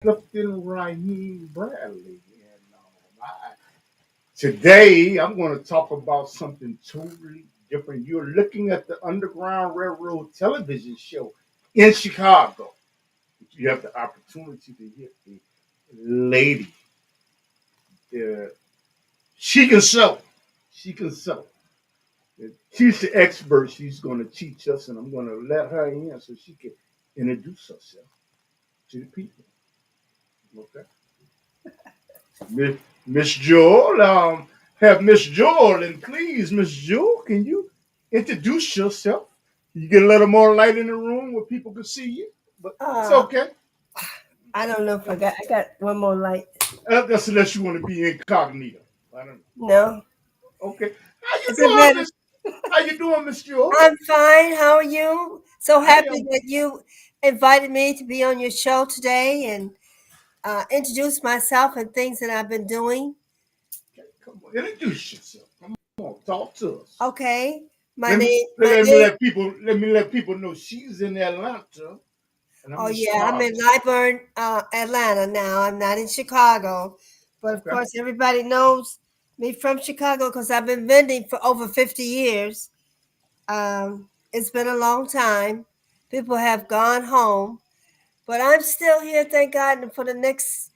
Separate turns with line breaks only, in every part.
Clifton, Raheem, Bradley. And today I'm going to talk about something totally different. You're looking at the Underground Railroad television show in Chicago. You have the opportunity to hear a lady. Uh, she can sew. She can sew. She's the expert. She's going to teach us, and I'm going to let her in so she can introduce herself to the people. Okay. Miss Miss Jewell, have Miss Jewell, and please, Miss Jewell, can you introduce yourself? You get a little more light in the room where people can see you, but it's
Uh,
okay.
I don't know if I got one more light.
That's unless you want to be incognito. I don't
No.
know. Okay. How you
Is it
doing,
better?
Miss? How you doing, Miss Jewell?
I'm fine. How are you? So
I
happy
am.
that you invited me to be on your show today and introduce myself and things that I've been doing.
Okay, come on, introduce yourself. Come on, talk to us.
Okay. My
Let me
name my
let me
name
let people know she's in Atlanta and I'm
Oh
in
yeah, I'm in
Chicago.
Liburn, Atlanta now. I'm not in Chicago. But of
Okay.
course everybody knows me from Chicago because I've been vending for over 50 years. It's been a long time. People have gone home, but I'm still here, thank God. And for the next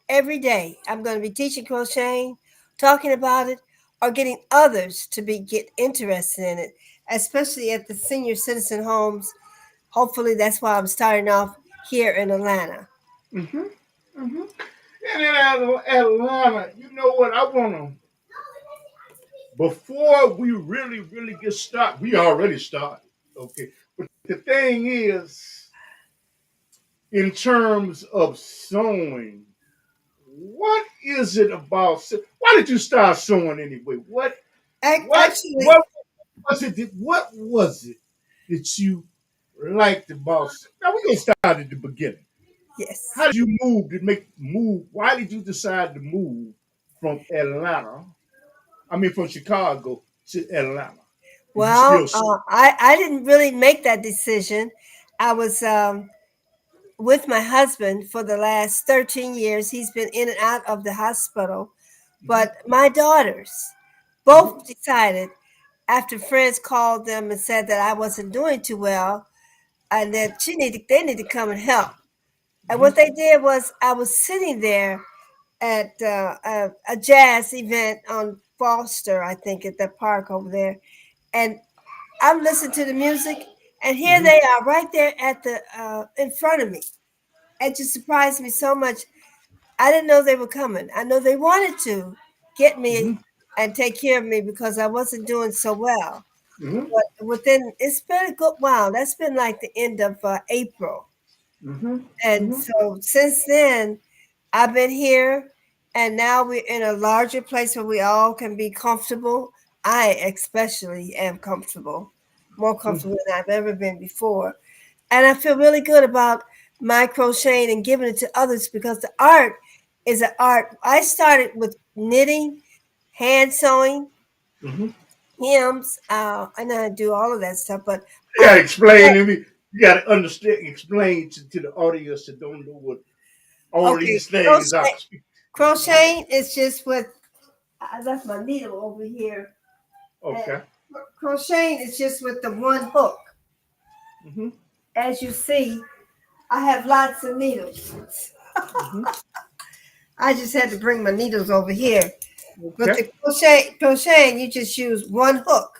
every day, I'm going to be teaching crocheting, talking about it, or getting others to be get interested in it, especially at the senior citizen homes. Hopefully, that's why I'm starting off here in Atlanta.
Mm-hmm. Mm-hmm. And in Atlanta, you know what? I wanna before we really get started. We already started, okay. But the thing is, in terms of sewing, what is it about? Why did you start sewing anyway? What
Actually,
what was it? What was it that you liked about? Now we're gonna start at the beginning.
yes.
How did you move? Why did you decide to move from Atlanta? I mean, from Chicago to Atlanta, and you still
Well,
so.
I didn't really make that decision. I was with my husband for the last 13 years. He's been in and out of the hospital.
Hmm.
But my daughters
Hmm.
both decided after friends called them and said that I wasn't doing too well and that they need to come and help. And
Hmm.
what they did was I was sitting there at a jazz event on Foster, I think, at the park over there. And I'm listening to the music, and here
Hmm.
they are right there at the in front of me. It just surprised me so much. I didn't know they were coming. I know they wanted to get me
Hmm.
and take care of me because I wasn't doing so well.
Hmm.
But within, it's been a good while. That's been like the end of April.
Hmm.
And
Hmm.
so since then, I've been here, and now we're in a larger place where we all can be comfortable. I especially am comfortable, more comfortable than I've ever been before. And I feel really good about my crocheting and giving it to others because the art is an art. I started with knitting, hand sewing,
Hmm.
hymns. I know how to do all of that stuff, but
You
I
gotta explain to me. You gotta understand. Explain to the audience that don't know what all
okay.
these things are.
Crocheting is just with I left my needle over here. And
Okay.
crocheting is just with the one hook.
Hmm.
As you see, I have lots of needles.
Hmm.
I just had to bring my needles over here. But
Okay.
the crocheting, you just use one hook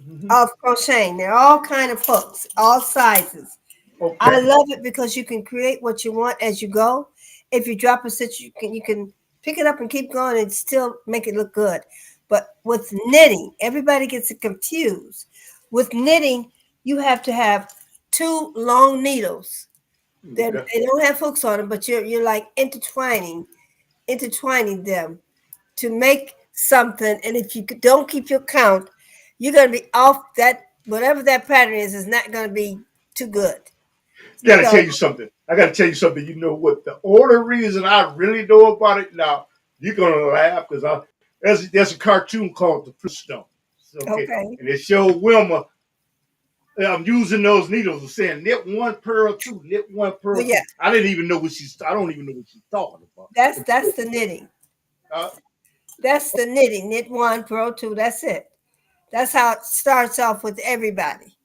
Hmm.
of crocheting. They're all kind of hooks, all sizes. I
Okay.
love it because you can create what you want as you go. If you drop a stitch, you can pick it up and keep going and still make it look good. But with knitting, everybody gets it confused. With knitting, you have to have two long needles.
Okay.
They don't have hooks on them, but you're like intertwining them to make something. And if you don't keep your count, you're gonna be off that whatever that pattern is not gonna be too good.
Gotta
So
tell you something. I gotta tell you something. You know what? The only reason I really know about it now, you're gonna laugh because I there's a cartoon called The Flintstones. Okay,
okay.
and it showed Wilma I'm using those needles and saying knit one, pearl two, knit one,
Oh
pearl
yeah,
two. I didn't even know what she's. I don't even know what she's talking about. But
that's the knitting.
uh,
That's the knitting. Knit one, purl two. That's it. That's how it starts off with everybody.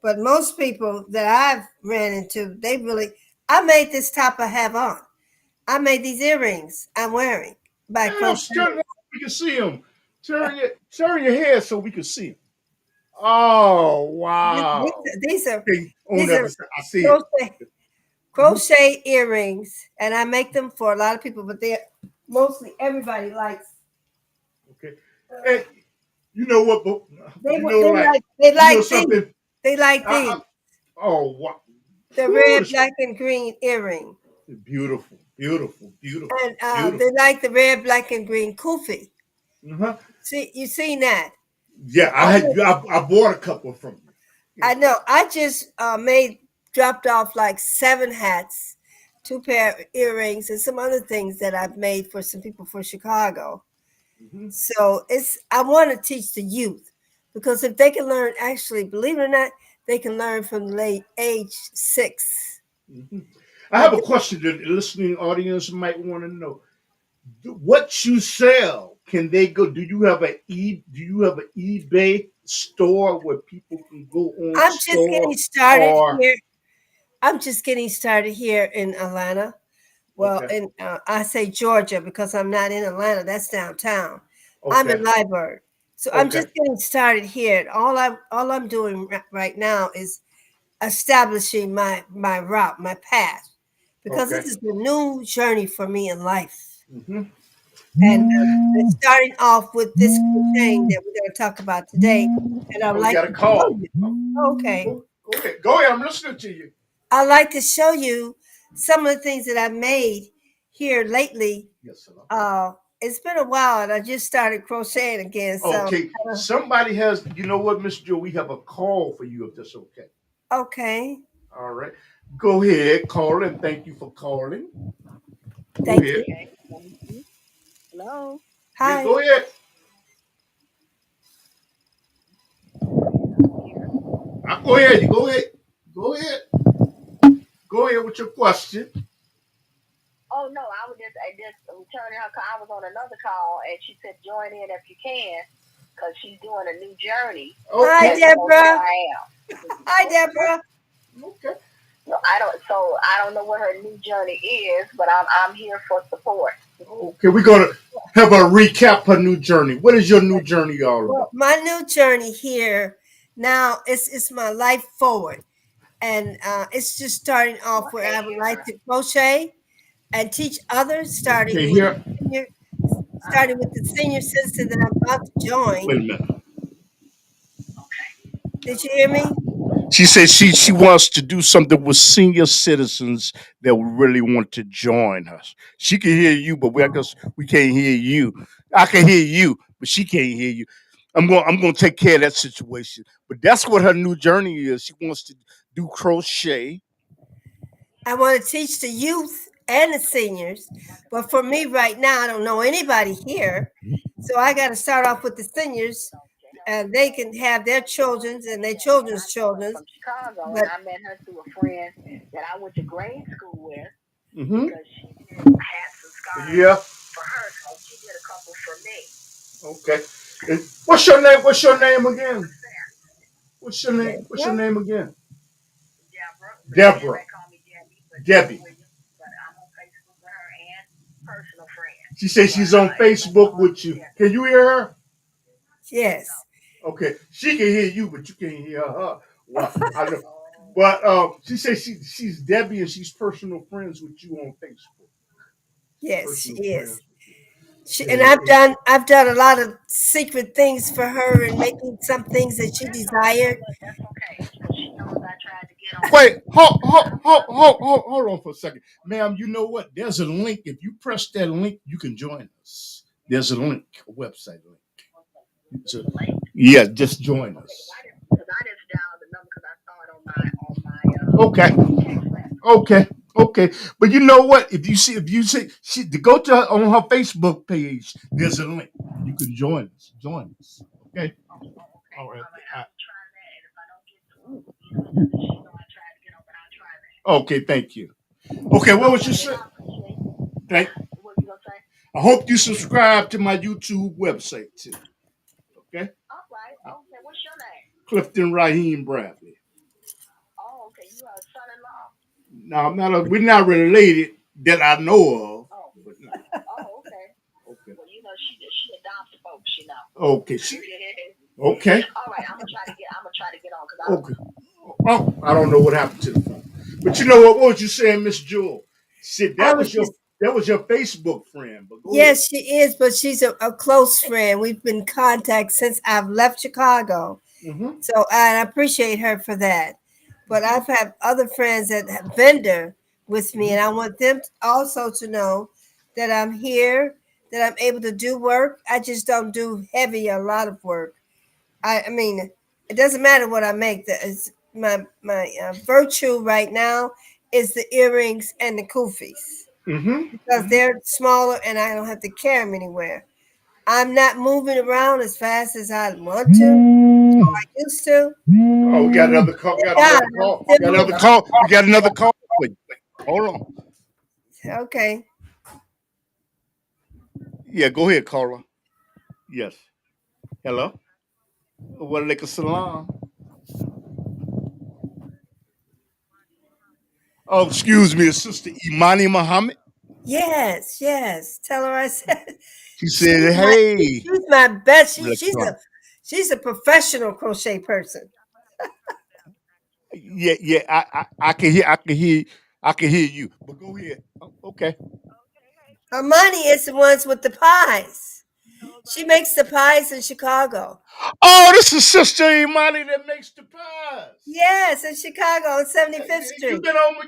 But most people that I've ran into, they really. I made this top I have on. I made these earrings I'm wearing by
turn
crochet.
it so we can see them. Turn your head so we can see them. Oh
These,
wow!
these are
Okay, on
these
the
are
other side, I see it.
crochet
Mhm.
crochet earrings, and I make them for a lot of people. But they're mostly everybody likes.
Okay, and you know what?
They
You know,
they
like
like they
you know
like these.
something.
They like
I,
these.
oh wow!
The
Whew,
red, black, and green earring.
beautiful, beautiful, beautiful,
And they
beautiful.
like the red, black, and green kufi.
Uh-huh.
See, you seen that?
Yeah,
I made,
I bought a couple from you.
I know. I just made dropped off like 7 hats, 2 pair of earrings, and some other things that I've made for some people for Chicago.
Hmm.
So it's I want to teach the youth because if they can learn, actually, believe it or not, they can learn from the late age 6.
Hmm. I
And
have a question that the listening audience might want to know. What you sell? Can they go? Do you have an eBay store where people can go on
I'm just
store
getting started
or
here. I'm just getting started here in Atlanta. Well,
okay,
in I say Georgia because I'm not in Atlanta. That's downtown. I'm in
okay,
Liburg, so I'm
okay,
just getting started here. All I'm doing right now is establishing my route, my path, because
okay.
this is a new journey for me in life.
Hmm.
And starting off with this crocheting that we're going to talk about today, and I'd
Oh, we
like
got a
to show
call.
you.
Oh,
Okay,
go ahead. Go ahead. I'm listening to you.
I'd like to show you some of the things that I've made here lately.
Yes, hello.
It's been a while, and I just started crocheting again. So,
Okay. Somebody has. You know what, Miss Joe? We have a call for you. If that's okay.
okay,
All right. Go ahead, call and thank you for calling. Go
thank
ahead.
you.
Okay, thank you. Hello.
Yeah,
Hi.
go ahead.
I'm here.
Go ahead. You go ahead. Go ahead. Go ahead with your question.
Oh no, I just returning her call. I was on another call and she said join in if you can because she's doing a new journey.
Hi,
Okay.
And so here
Deborah.
I am.
Hi,
Okay.
Deborah.
Okay.
So I don't know what her new journey is, but I'm here for support.
Okay. We're gonna have a recap her new journey. What is your new journey all
Well,
about?
my new journey here now it's my life forward, and it's just starting off where
Okay,
I would
hear
like
her.
to crochet and teach others,
Okay. Here.
senior, starting with the senior citizen that I'm about to join.
Wait a minute.
Okay.
Did you hear me?
She said she wants to do something with senior citizens that really want to join us. She can hear you, but I guess we can't hear you. I can hear you, but she can't hear you. I'm gonna take care of that situation. But that's what her new journey is. She wants to do crochet.
I want to teach the youth and the seniors, but for me right now, I don't know anybody here, so I got to start off with the seniors, and they can have their children's and their
Yeah, because I
children's
know her
children's.
from Chicago, and
But
I met her through a friend that I went to grade school with
Mm-hmm.
because she did hats and scarves
Yeah.
for her, so she did a couple for me.
Okay. What's your name? What's your name again? What's your name? What's your
yeah,
name again?
Deborah, but
Deborah.
everybody call me Debbie, but Debbie
Debbie.
Williams. But I'm on Facebook with her and personal friend.
She says
But
she's on
everybody
Facebook
calls
with
me
you.
Debbie.
Can you hear her?
yes,
Okay, she can hear you, but you can't hear her. Well, I know,
Oh,
but she says she's Debbie and she's personal friends with you on Facebook.
yes, she
Personal
is.
friends
And
with you.
I've done a lot of secret things for her and making some things that she
that's okay.
desired.
But that's okay because she knows I tried to get on
Wait,
too. I'm
hold on for a second, ma'am. You know what? There's a link. If you press that link, you can join us. There's a link, a website link. So,
late.
yeah, just join
Okay,
us.
because I just dialed the number because I saw it on my
Okay.
text message.
Okay, okay, but you know what? If you see, she to go to her, on her Facebook page, there's a link. You can join us. Join us. Okay.
Oh, okay.
All right.
All right. I'll be trying that, and if I don't get through, She know I tried to get on, but I'll try that.
Okay, thank you. Okay, what was you
Okay, and
saying?
I appreciate.
Thank.
What you gonna say?
I hope you subscribe to my YouTube website too. Okay,
All right. Okay. What's your name?
Clifton Raheem Bradley.
Oh, okay. You are a son-in-law.
Now, I'm not. We're not related that I know of,
Oh.
but no.
Oh, okay.
Okay.
Well, she adopts folks.
Okay. Okay.
All right. I'm gonna try to get on because I.
Okay. Oh, I don't know what happened to the phone, but you know what? What was you saying, Miss Jewell? Said
I
that
was
was your
just
Facebook friend. But go ahead.
yes, she is, but she's a close friend. We've been in contact since I've left Chicago.
Mm-hmm.
So and I appreciate her for that. But
Mm-hmm.
I've had other friends that have vendor with me,
Mm-hmm.
and I want them also to know that I'm here, that I'm able to do work. I just don't do a lot of work. I mean, it doesn't matter what I make. My virtue right now is the earrings and the kufis because
Mm-hmm.
they're smaller and I don't have to carry them anywhere. I'm not moving around as fast as I want to, I used to.
Oh, we got another call. We
Thank
got
God,
another
I'm
call. We
still
got another
moving.
call. We got another call. Wait, hold on.
Okay.
Yeah, go ahead, caller. Yes. Hello. Walaikum salam. Oh, excuse me, Sister Imani Muhammad.
Yes, yes. Tell her I said
She said, "Hey,
she's my best.
Walaikum salam."
She's a professional crochet person.
Yeah, yeah. I can hear. I can hear. I can hear you. But go ahead. Oh, okay.
Hermione is the ones with the pies. She makes the pies in Chicago.
Oh, this is Sister Imani that makes the pies.
Yes, in Chicago on
Hey,
75th
hey,
Street.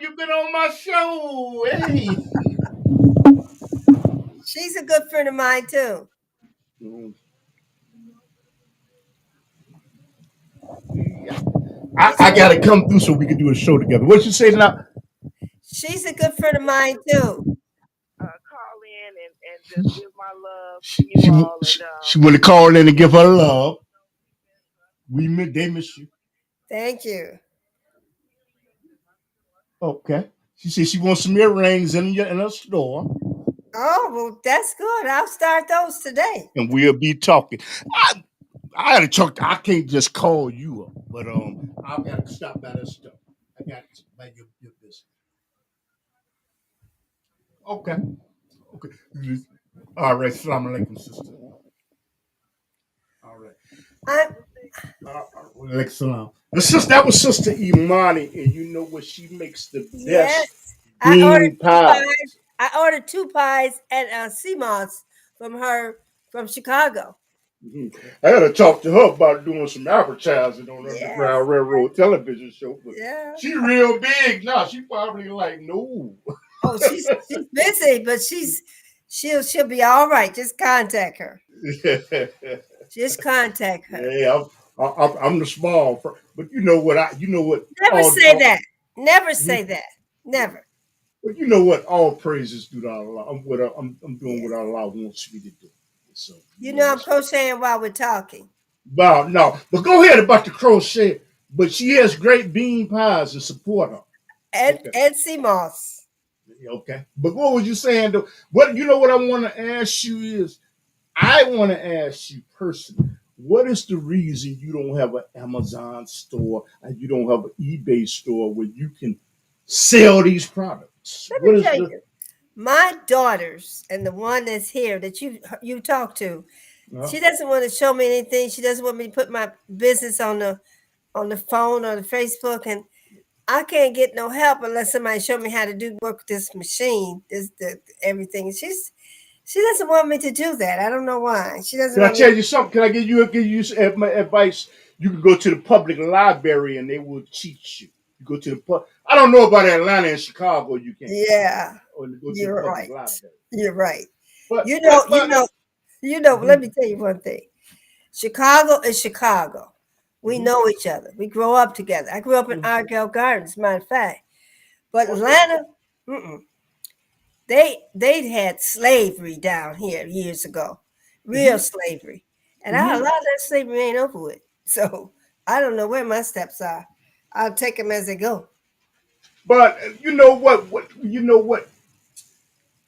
you've been on my show. Hey.
She's a good friend of mine too.
Mm,
She's
I gotta come through so we can do a show together. What you say now?
she's a good friend of mine too.
Call in and just give my love to you all. And
She want to call in and give her love. They miss you.
Thank you.
Okay. She said she wants some earrings in her store,
Oh, well, that's good. I'll start those today.
and we'll be talking. I, I gotta talk. I can't just call you up, but I gotta stop by that stuff. I got to by your business. Okay. Okay. All right. Salam alaikum, sister. All right.
I
Alaikum salam. That was Sister Imani, and you know what? She makes the
yes,
best
I ordered
bean
two
pies.
pies. I ordered two pies at sea moss from her from Chicago.
Mhm. I got to talk to her about doing some advertising on
Yes,
Underground Railroad television show, but
yeah.
she real big now. She probably like no.
Oh, she's busy, but she'll be all right. Just contact her. Just contact her.
Yeah, I'm the small, but you know what
Never say that. Never say that. Never.
but you know what all praises do to Allah. I'm doing what
Yes.
Allah wants me to do. So
You
you know
know I'm
that's
crocheting while we're talking.
wow. No, but go ahead about the crochet. But she has great bean pies to support her. Okay.
And sea moss.
Okay. But what was you saying though? What you know what I want to ask you is I want to ask you personally, what is the reason you don't have an Amazon store and you don't have an eBay store where you can sell these products?
Let me
What is
tell
the
you, my daughters and the one that's here that you talk to,
uh,
she doesn't want to show me anything. She doesn't want me to put my business on the phone or the Facebook, and I can't get no help unless somebody show me how to do work with this machine, everything. She doesn't want me to do that. I don't know why. She doesn't
can I
want me.
tell you something? Can I give you some advice? You can go to the public library and they will teach you. You go to the I don't know about Atlanta and Chicago. You can't,
Yeah,
or you go to the
you're
public
right.
library.
You're right.
But
You know,
but
you
but
know, you know. Let
mhm,
me tell you one thing. Chicago is Chicago. We
mhm.
know each other. We grow up together. I grew up in
Mhm.
Argyle Gardens, matter of fact. But
Okay.
Atlanta, mm-mm. They had slavery down here years ago, real
Hmm.
slavery, and a
Hmm.
lot of that slavery ain't over with. So I don't know where my steps are. I'll take them as they go.
But you know what? You know what?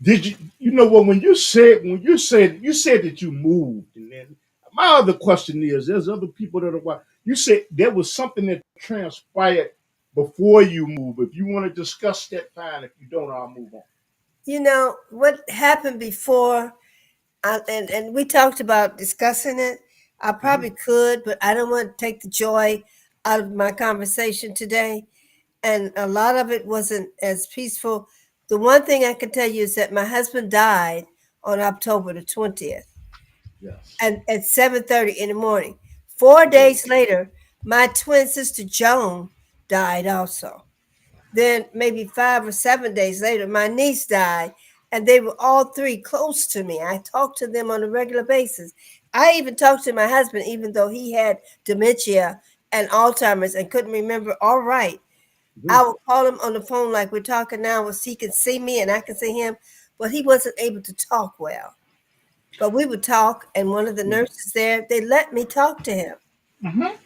Did you? You know what? When you said that you moved, and then my other question is, there's other people that are. You said there was something that transpired before you move. If you want to discuss that, fine. If you don't, I'll move on.
You know what happened before, and we talked about discussing it. I
Hmm.
probably could, but I don't want to take the joy out of my conversation today. And a lot of it wasn't as peaceful. The one thing I can tell you is that my husband died on October the 20th,
Yes.
and at 7:30 in the morning. 4 days
Yes.
later, my twin sister Joan died also. Then maybe 5 or 7 days later, my niece died, and they were all three close to me. I talked to them on a regular basis. I even talked to my husband, even though he had dementia and Alzheimer's and couldn't remember all right. I
Mhm.
would call him on the phone like we're talking now, so he could see me and I could see him, but he wasn't able to talk well. But we would talk, and one of the nurses there, they let me talk to him.
Mhm.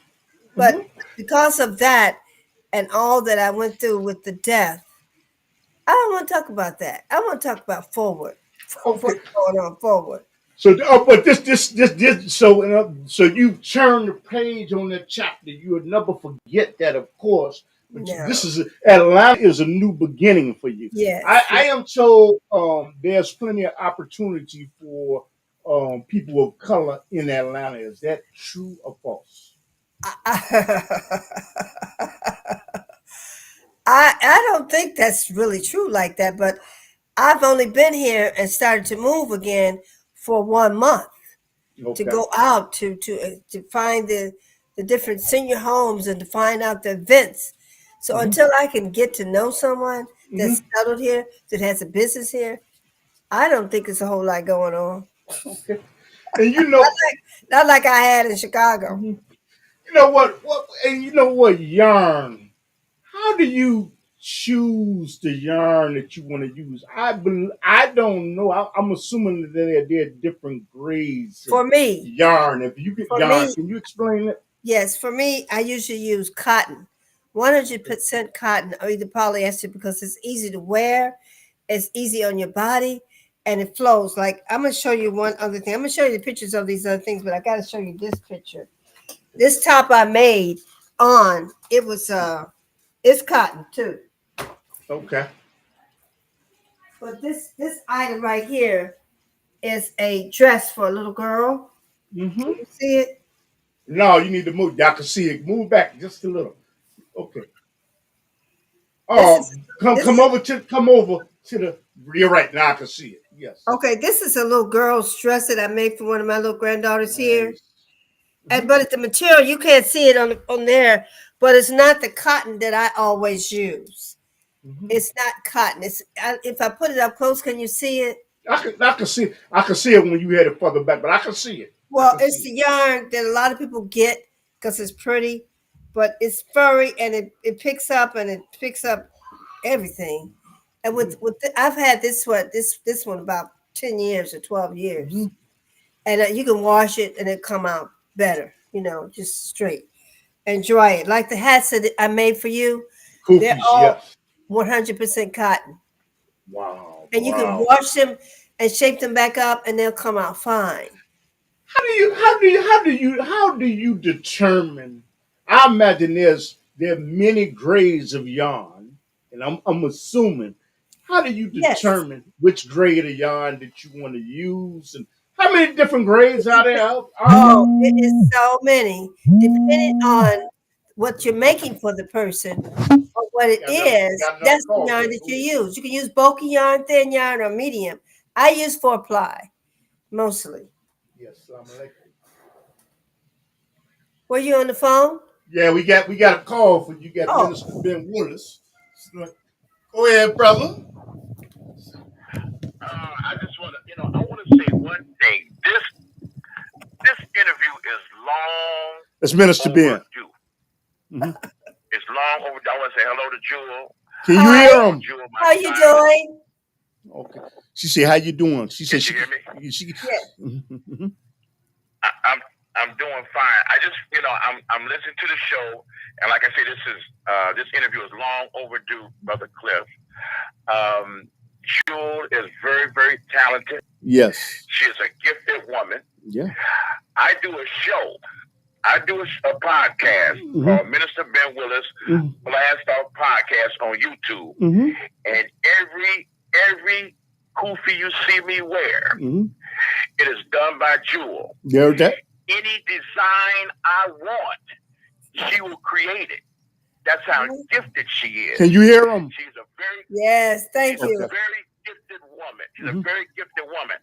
But
Mhm.
because of that and all that I went through with the death, I don't want to talk about that. I want to talk about forward,
Okay.
what's going on forward.
So, but this. So you turn the page on that chapter. You would never forget that, of course. But this
No.
is Atlanta is a new beginning for you. I,
Yes.
I am told there's plenty of opportunity for people of color in Atlanta. Is that true or false?
I don't think that's really true like that, but I've only been here and started to move again for 1 month to
Okay.
go out to find the different senior homes and to find out the events. So
Hmm.
until I can get to know someone
Hmm.
that's settled here, that has a business here, I don't think there's a whole lot going on.
Okay. And you know,
Not like I had in Chicago.
mhm. You know what? What? And you know what? Yarn. How do you choose the yarn that you want to use? I don't know. I'm assuming that there are different grades of
For me,
yarn. If you get
for
yarn,
me,
can you explain it?
yes, for me, I usually use cotton, 100% cotton or either polyester because it's easy to wear, it's easy on your body, and it flows. Like I'm gonna show you one other thing. I'm gonna show you the pictures of these other things, but I gotta show you this picture. This top I made on it was it's cotton too.
Okay.
But this item right here is a dress for a little girl.
Mm-hmm.
Can you see it?
No, you need to move. Y'all can see it. Move back just a little. Okay.
This
Oh,
is
come
this
come over to come over to the. You're right. Now I can see it. Yes.
okay. This is a little girl's dress that I made for one of my little granddaughters here.
Nice.
And
Hmm.
but the material you can't see it on there, but it's not the cotton that I always use.
Hmm.
It's not cotton. If I put it up close, can you see it?
I can see it when you had it further back, but I can see it. I
Well,
can see
it's
it.
the yarn that a lot of people get because it's pretty, but it's furry and it picks up and it picks up everything. And
Hmm.
I've had this one about 10 years or 12 years,
Hmm.
and you can wash it and it come out better. Just straight and dry it. Like the hats that I made for you, they're
Cookies,
all
yes.
100% cotton,
Wow,
and you can
wow.
wash them and shape them back up, and they'll come out fine.
How do you determine? I imagine there are many grades of yarn, and I'm assuming. How do you
Yes.
determine which grade of yarn that you want to use, and how many different grades are there? Are there?
Oh, it is so many, depending on what you're making for the person or what it
We
is.
got another
That's the
call
yarn
here.
that
Go
you
ahead.
use. You can use bulky yarn, thin yarn, or medium. I use 4 ply mostly.
Yes, I'm elected.
Were you on the phone?
Yeah, we got a call for you. Got
Oh,
Minister Ben Willis. Go ahead, brother.
I just want to, I want to say one thing. This interview is long
That's Minister Ben.
overdue.
Hmm.
It's long overdue. I want to say hello to Jewel.
Can you
hi.
hear him?
Jewel, my
How you
diamond.
doing?
Okay. She said, "How you doing?" She
Can
said,
you hear me?
She.
Yeah.
Mhm.
I, I'm I'm doing fine. I just, I'm listening to the show, and like I say, this interview is long overdue, Brother Cliff. Jewell is very, very talented.
Yes.
She is a gifted woman.
Yeah.
I do a show. I do a podcast called Minister Ben Willis Blast Off Podcast on YouTube. And every kufi you see me wear, it is done by Jewell.
You heard that?
Any design I want, she will create it. That's how gifted she is.
Can you hear him?
She's a very
thank you.
Very gifted woman. She's a very gifted woman.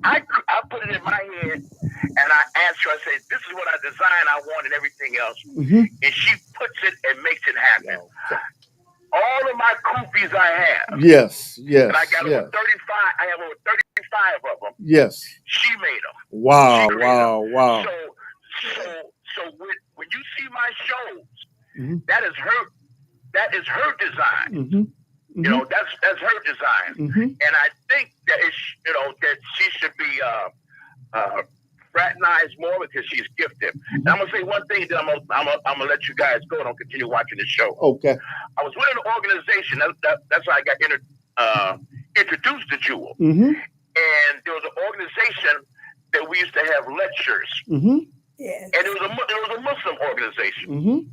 I put it in my head, and I asked her. I said, "This is what I designed. I want, and everything else." And she puts it and makes it happen. All of my kufis I have.
Yes.
And I got over 35. I have over 35 of them.
Yes.
She made them.
Wow.
So when you see my shows, that is her design. That's her design. And I think that that she should be fraternized more because she's gifted. And I'm gonna say one thing that I'm gonna let you guys go and I'll continue watching the show.
Okay.
I was with an organization. That's how I got introduced to Jewell. And there was an organization that we used to have lectures.
Yes.
And it was a Muslim organization.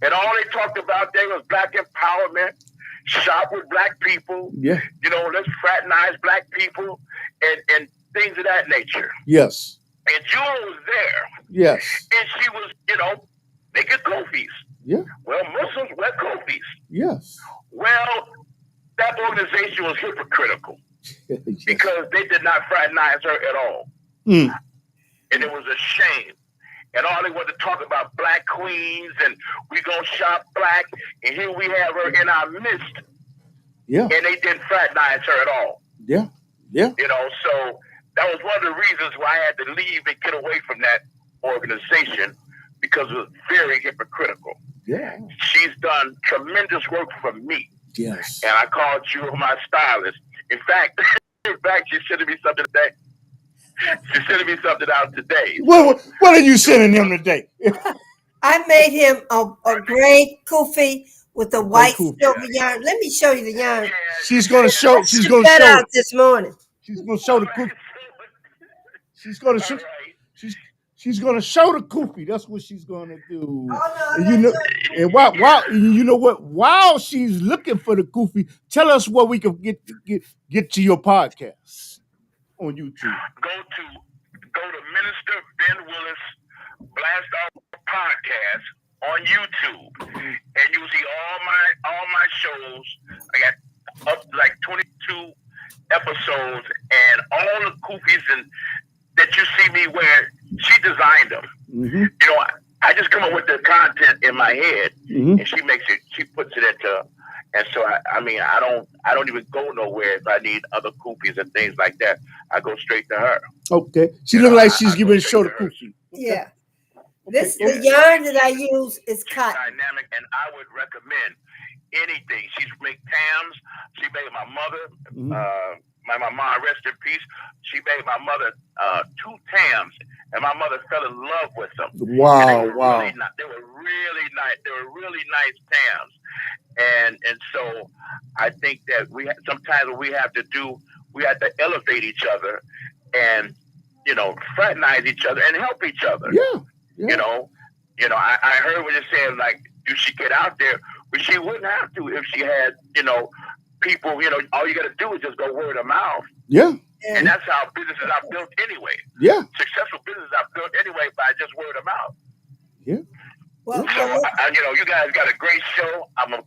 And all they talked about there was black empowerment, shop with black people. Yeah. Let's fraternize black people and things of that nature.
Yes.
And Jewell was there.
Yes.
And she was, making kufis.
Yeah.
Well, Muslims wear kufis.
Yes.
Well, that organization was hypocritical because they did not fraternize her at all. And it was a shame. And all they wanted to talk about black queens and we gonna shop black. And here we have her in our midst. Yeah. And they didn't fraternize her at all.
Yeah. Yeah.
So that was one of the reasons why I had to leave and get away from that organization because it was very hypocritical. Yeah. She's done tremendous work for me.
Yes.
And I called you my stylist. In fact, she sent me something today. She sent me something out today.
What are you sending him today?
I made him a gray kufi with a white silver yarn. Let me show you the yarn.
She's going to show. She's going
to show
out
this morning.
She's going to show the kufi. She's going to show. She's going to show the kufi. That's what she's going to do.
Oh,
no, and while she's looking for the kufi, tell us where we can get to your podcast on YouTube.
Go to Minister Ben Willis Blast Off Podcast on YouTube, and you'll see all my shows. I got up like 22 episodes, and all the kufis and that you see me wear, she designed them. I just come up with the content in my head, and she puts it into. And so I don't even go nowhere if I need other kufis and things like that. I go straight to her.
Okay. She looks like she's giving a show the kufi.
Yeah. The yarn that I use is cotton.
Dynamic, and I would recommend anything. She's made Tams. She made my mother. My mom, rest in peace. She made my mother 2 Tams, and my mother fell in love with them.
Wow!
They were really nice. They were really nice Tams, and so I think that sometimes what we have to do, we have to elevate each other, and fraternize each other and help each other.
Yeah.
I heard what you're saying. Like, do she get out there? But she wouldn't have to if she had, people. All you got to do is just go word of mouth.
Yeah.
And that's how businesses are built anyway.
Yeah.
Successful businesses are built anyway by just word of mouth.
Yeah.
Well, you guys got a great show. I'm gonna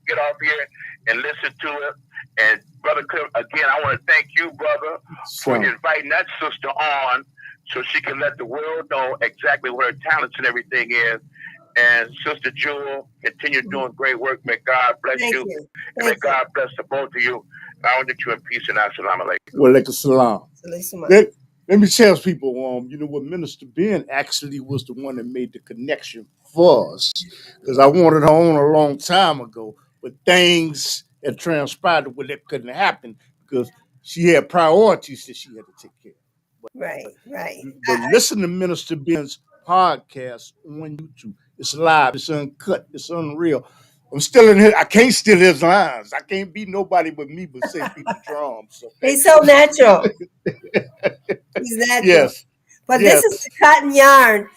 get off here and listen to it. And Brother Cliff, again, I want to thank you, brother, for inviting that sister on so she can let the world know exactly what her talents and everything is. And Sister Jewell, continue doing great work. May God bless you. And may God bless the both of you. I want to get you in peace and assalamu alaikum.
Wa alaikum salam. Let me tell people, what Minister Ben actually was the one that made the connection for us. Because I wanted her on a long time ago. But things had transpired where that couldn't happen because she had priorities that she had to take care of.
right, right.
But listen to Minister Ben's podcast on YouTube. It's live. It's uncut. It's unreal. I'm still in here. I can't steal his lines. I can't be nobody but me, but say beat the drums. Okay.
He's so natural. He's natural.
Yes.
But this is
Yes.
the cotton yarn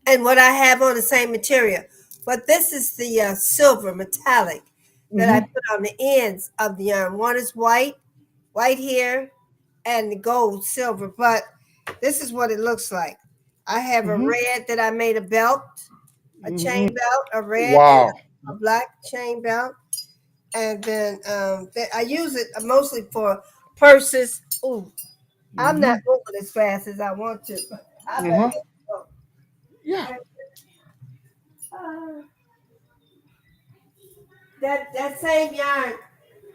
and what I have on the same material. But this is the silver metallic that I
Mm-hmm.
put on the ends of the yarn. One is white, white here, and the gold silver. But this is what it looks like. I have a
Mm-hmm.
red that I made a belt, a chain
Mm-hmm.
belt, a red and
Wow.
a black chain belt. And then I use it mostly for purses. Ooh, I'm not
Mm-hmm.
moving as fast as I want to. I better
Uh-huh.
go.
Yeah.
Uh, that same yarn,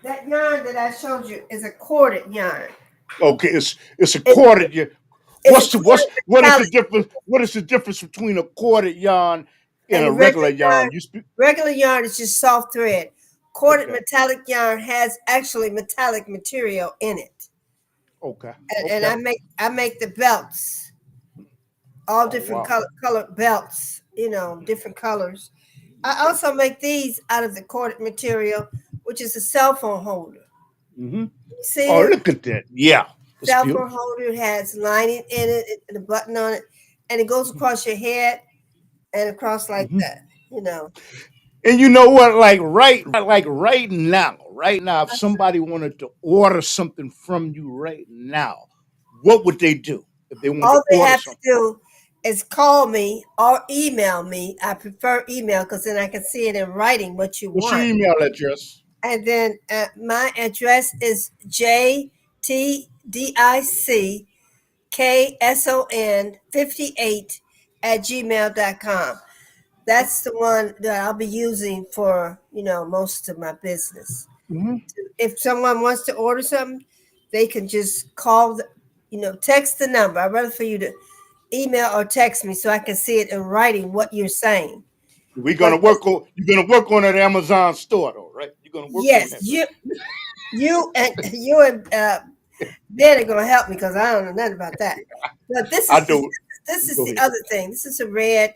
that yarn that I showed you is a corded yarn.
Okay. It's a
It,
corded yarn.
it's a corded
What is the
metallic,
difference? What is the difference between a corded yarn and
and
a
the
regular
regular
yarn?
yarn,
You speak.
regular yarn is just soft thread. Corded
Okay.
metallic yarn has actually metallic material in it,
Okay.
and
Okay.
I make the belts, all
Oh
different
wow.
colored belts, different colors. I also make these out of the corded material, which is a cell phone holder.
Mm-hmm.
You see
Oh,
it?
look at that. Yeah. It's
Cell phone
beautiful.
holder has lining in it and a button on it, and it goes across your head and across like
Mm-hmm.
that. You know,
And you know what? Right now, if somebody wanted to order something from you right now, what would they do if they wanted to
all they
order
have to
something?
do is call me or email me. I prefer email because then I can see it in writing what you
What's your
want.
email address?
And then my address is JTDICKSON58 at gmail.com. That's the one that I'll be using for, most of my business.
Mm-hmm.
If someone wants to order something, they can just call, text the number. I'd rather for you to email or text me so I can see it in writing what you're saying.
We're
But
gonna work on. You're gonna work on that Amazon store, though, right? You're gonna work on
yes,
that, right?
you and Ben are gonna help me because I don't know nothing about that. But this
I
is
do.
this is
Go
the
ahead.
other thing. This is a red,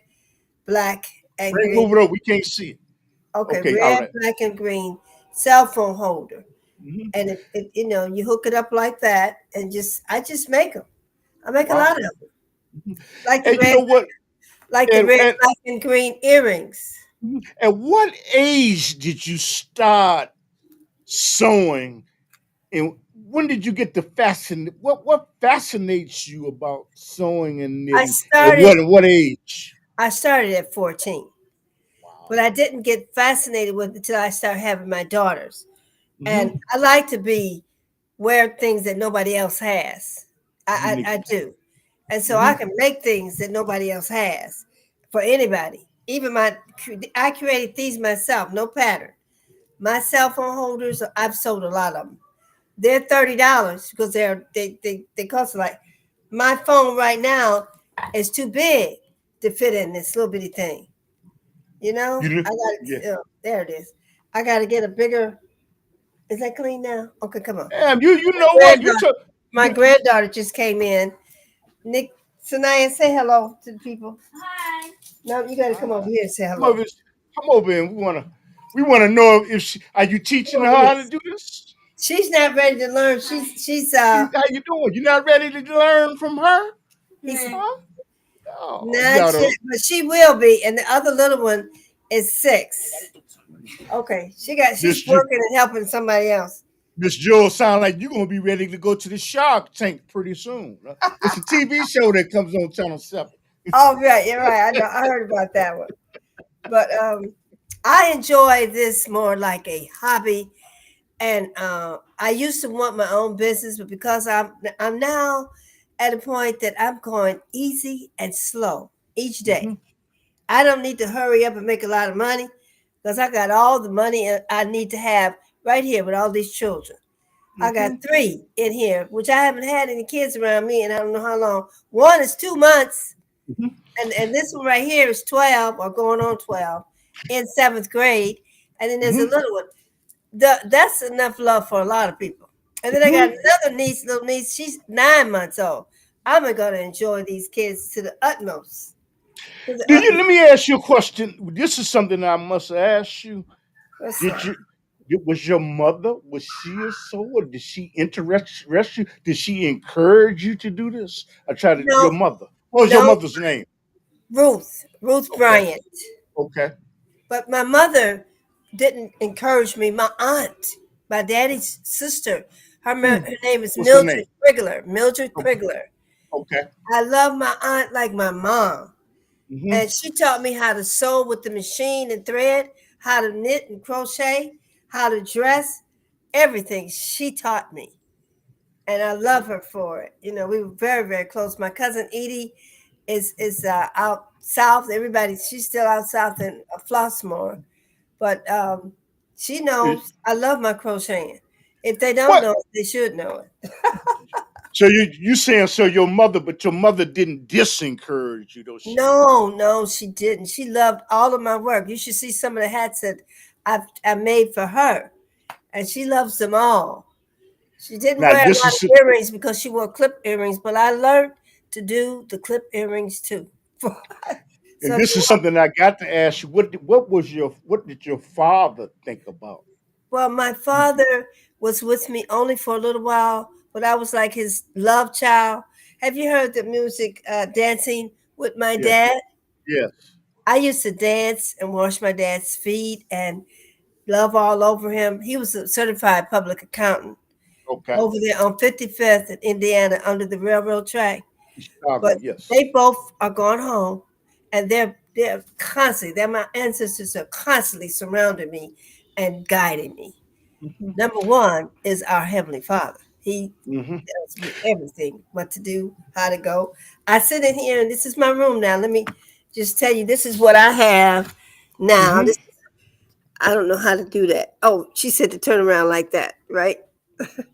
black, and
Right,
green.
move it over. We can't see it.
Okay,
Okay. All
red,
right.
black, and green cell phone holder.
Mm-hmm.
And you hook it up like that, and I just make them. I make a lot
Wow.
of them, like the
And you
red,
know what?
like the
And
red,
and
black, and green earrings.
at what age did you start sewing, and when did you get the fascin? What fascinates you about sewing and
I
knitting? At
started
what age?
I started at 14, but
Wow.
I didn't get fascinated with it until I started having my daughters. And
Mm-hmm.
I like to wear things that nobody else has. I
Uniqueness.
do. And so I
Mm-hmm.
can make things that nobody else has for anybody. Even I created these myself, no pattern. My cell phone holders, I've sold a lot of them. They're $30 because they cost like my phone right now is too big to fit in this little bitty thing.
You do?
I
Yeah.
got there it is. I got to get a bigger. Is that clean now? Okay, come on.
Damn, you
My
know what?
granddaughter, my granddaughter just came in. Nick, Sanaya, say hello to the people. Hi. No, you got to come over here and say
come
hello.
over, come over, and we wanna know if are you
Come
teaching her
over here.
how to do this?
She's not ready to learn. She's
How you doing? You not ready to learn from her?
he's
Huh? Oh, you
not yet,
gotta.
but she will be. And the other little one is 6. Okay, she's
Miss Ju-
working and helping somebody else.
Miss Jewell sound like you're gonna be ready to go to the Shark Tank pretty soon. It's a TV show that comes on Channel 7.
Oh, right, you're right. I know. I heard about that one. But I enjoy this more like a hobby. And I used to want my own business, but because I'm now at a point that I'm going easy and slow each day.
Mm-hmm.
I don't need to hurry up and make a lot of money because I got all the money I need to have right here with all these children. I got
Mm-hmm.
3 in here, which I haven't had any kids around me, and I don't know how long. One is 2 months,
Mm-hmm.
and this one right here is 12 or going on 12 in 7th grade, and then there's a
Mm-hmm.
little one. That's enough love for a lot of people. And then I got
Mm-hmm.
another niece, little niece. She's 9 months old. I'm going to enjoy these kids to the utmost. To the
Do you?
utmost.
Let me ask you a question. This is something I must ask you.
What's
Did
that?
you? Was your mother? Was she a soul? Or did she interest you? Did she encourage you to do this? I tried to. Your
No,
mother. What was your
no,
mother's name?
Ruth
Okay.
Bryant.
Okay.
But my mother didn't encourage me. My aunt, my daddy's sister,
Hmm.
her name is
What's her name?
Mildred Prigler. Mildred
Okay.
Prigler.
Okay.
I love my aunt like my mom.
Hmm.
And she taught me how to sew with the machine and thread, how to knit and crochet, how to dress, everything she taught me. And I love her for it. You know, we were very, very close. My cousin Edie is out south. Everybody, she's still out south in Flossmoor. But she knows I love my crocheting. If they don't
What?
know it, they should know it.
So you saying so your mother, but your mother didn't disencourage you though.
No, no, she didn't. She loved all of my work. You should see some of the hats that I made for her, and she loves them all. She didn't
Now
wear a
this
lot
is
of earrings because she wore clip earrings, but I learned to do the clip earrings too.
and
So if
this
you
is something I got to ask you. What did your father think about?
well, my father was with me only for a little while, but I was like his love child. Have you heard the music Dancing with My
Yes.
Dad?
Yes.
I used to dance and wash my dad's feet and love all over him. He was a certified public accountant
Okay.
over there on 55th in Indiana under the railroad track.
Chicago.
But
Yes.
they both are gone home, and they're constantly. They're my ancestors are constantly surrounding me and guiding me.
Hmm.
Number one is our Heavenly Father. He
Hmm.
tells me everything, what to do, how to go. I sit in here, and this is my room now. Let me just tell you, this is what I have now.
Hmm.
This I don't know how to do that. Oh, she said to turn around like that, right?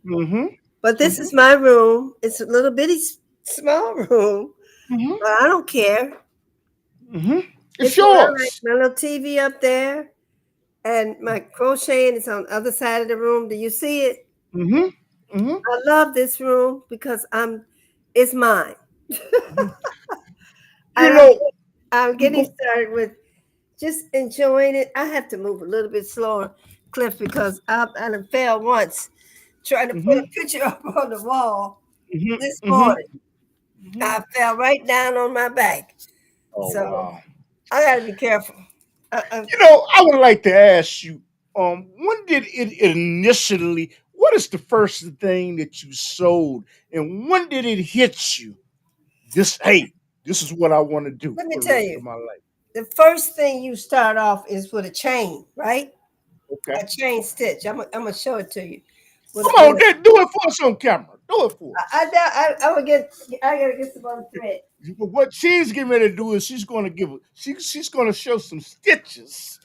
Hmm.
But this
Hmm.
is my room. It's a little bitty small room,
Hmm.
but I don't care.
Hmm. It's
It's what I like.
yours.
My little TV up there, and my crocheting is on the other side of the room. Do you see it?
Hmm. Hmm.
I love this room because it's mine.
Hmm. You
And
know.
I'm
You
getting
go.
started with just enjoying it. I have to move a little bit slower, Cliff, because I done failed once trying to put
Hmm.
a picture up on the wall
Hmm.
this
Hmm.
morning.
Hmm.
I fell right down on my back.
Oh
So
wow.
I got to be careful.
I would like to ask you, when did it initially? What is the first thing that you sold, and when did it hit you? Hey, this is what I want to do
Let me
for the
tell
rest
you,
of my life.
the first thing you start off is with a chain, right?
Okay,
A chain stitch. I'm gonna show it to you.
come
With
on, do it for us on camera. Do it for us.
I would get. I gotta get some other thread.
What she's getting ready to do is she's going to she's going to show some stitches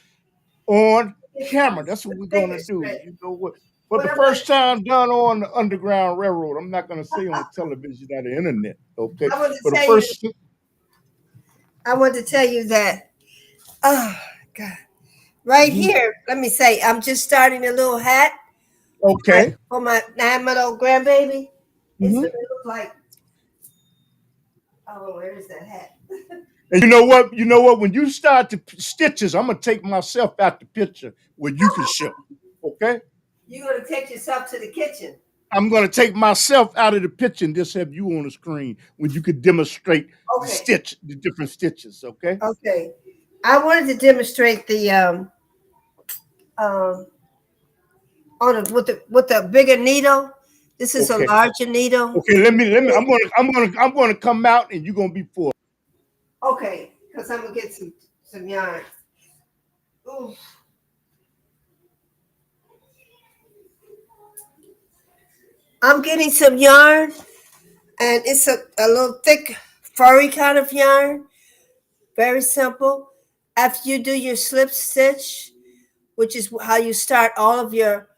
on
Get some
camera. That's what we're going
bigger
to do.
thread.
You know what? For
What
the
I'm gonna,
first time done on the Underground Railroad, I'm not going to say on television or the internet. Okay,
I want to
for the
tell you.
first.
I want to tell you that. Oh God! Right
Mhm.
here. Let me say. I'm just starting a little hat
Okay.
for my 9-month old grandbaby. It's
Hmm.
gonna look like. Oh, where is that hat?
And you know what? You know what? When you start the stitches, I'm gonna take myself out the picture where you can show. Okay.
You're gonna take yourself to the kitchen.
I'm gonna take myself out of the picture and just have you on the screen when you could demonstrate
Okay.
the different stitches. Okay.
Okay. I wanted to demonstrate the um on the, with the bigger needle. This is a
Okay.
larger needle.
Okay. Let me. I'm gonna come out and you're gonna be for.
Okay, because I'm gonna get some yarn. Ooh. I'm getting some yarn, and it's a little thick, furry kind of yarn. Very simple. After you do your slip stitch, which is how you start all of your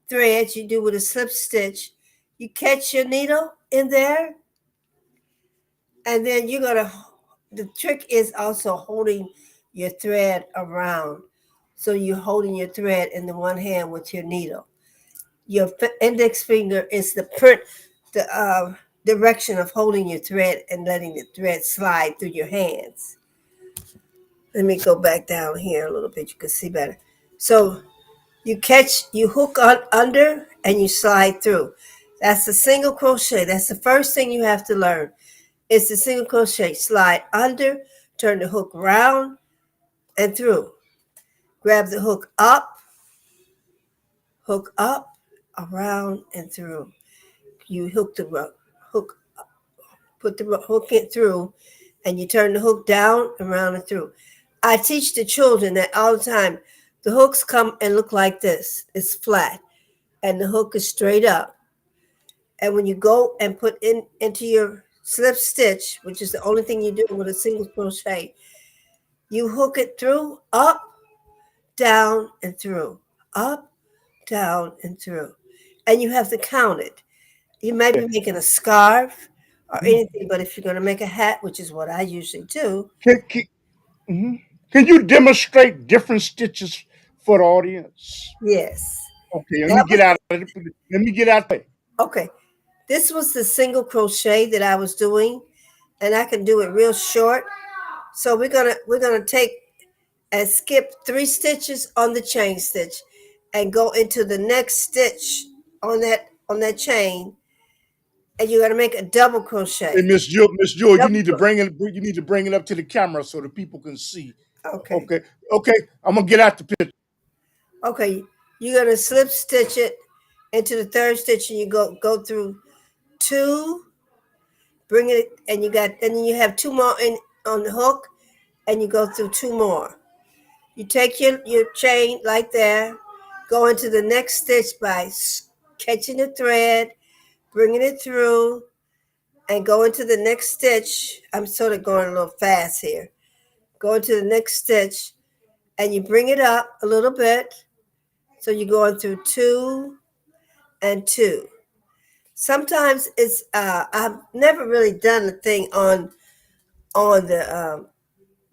threads, you do with a slip stitch. You catch your needle in there, and then you're gonna. The trick is also holding your thread around. So you're holding your thread in the one hand with your needle. Your index finger is the print, the direction of holding your thread and letting the thread slide through your hands. Let me go back down here a little bit. You can see better. So you hook on under and you slide through. That's a single crochet. That's the first thing you have to learn. It's a single crochet. Slide under, turn the hook round and through. Grab the hook up, around and through. You hook the hook, put the hook it through, and you turn the hook down, around and through. I teach the children that all the time. The hooks come and look like this. It's flat, and the hook is straight up. And when you go and put into your slip stitch, which is the only thing you do with a single crochet, you hook it through, up, down, and through, up, down, and through. And you have to count it. You might be making a scarf or anything, but if you're going to make a hat, which is what I usually do,
Can, can, mhm. Can you demonstrate different stitches for the audience?
yes.
Okay, let me
That
get
was
out of it. Let me get out the way.
okay. This was the single crochet that I was doing, and I can do it real short. So we're gonna take and skip 3 stitches on the chain stitch and go into the next stitch on that chain, and you're gonna make a double
Hey,
crochet.
Miss Jewell, you
Double
need to
cro-
bring it. You need to bring it up to the camera so that people can see.
okay.
Okay, okay. I'm gonna get out the picture.
Okay. You're gonna slip stitch it into the third stitch, and you go through two, bring it, and then you have two more in on the hook, and you go through two more. You take your chain like that, go into the next stitch by catching the thread, bringing it through, and go into the next stitch. I'm sort of going a little fast here. Go into the next stitch, and you bring it up a little bit. So you're going through two and two. Sometimes I've never really done a thing on the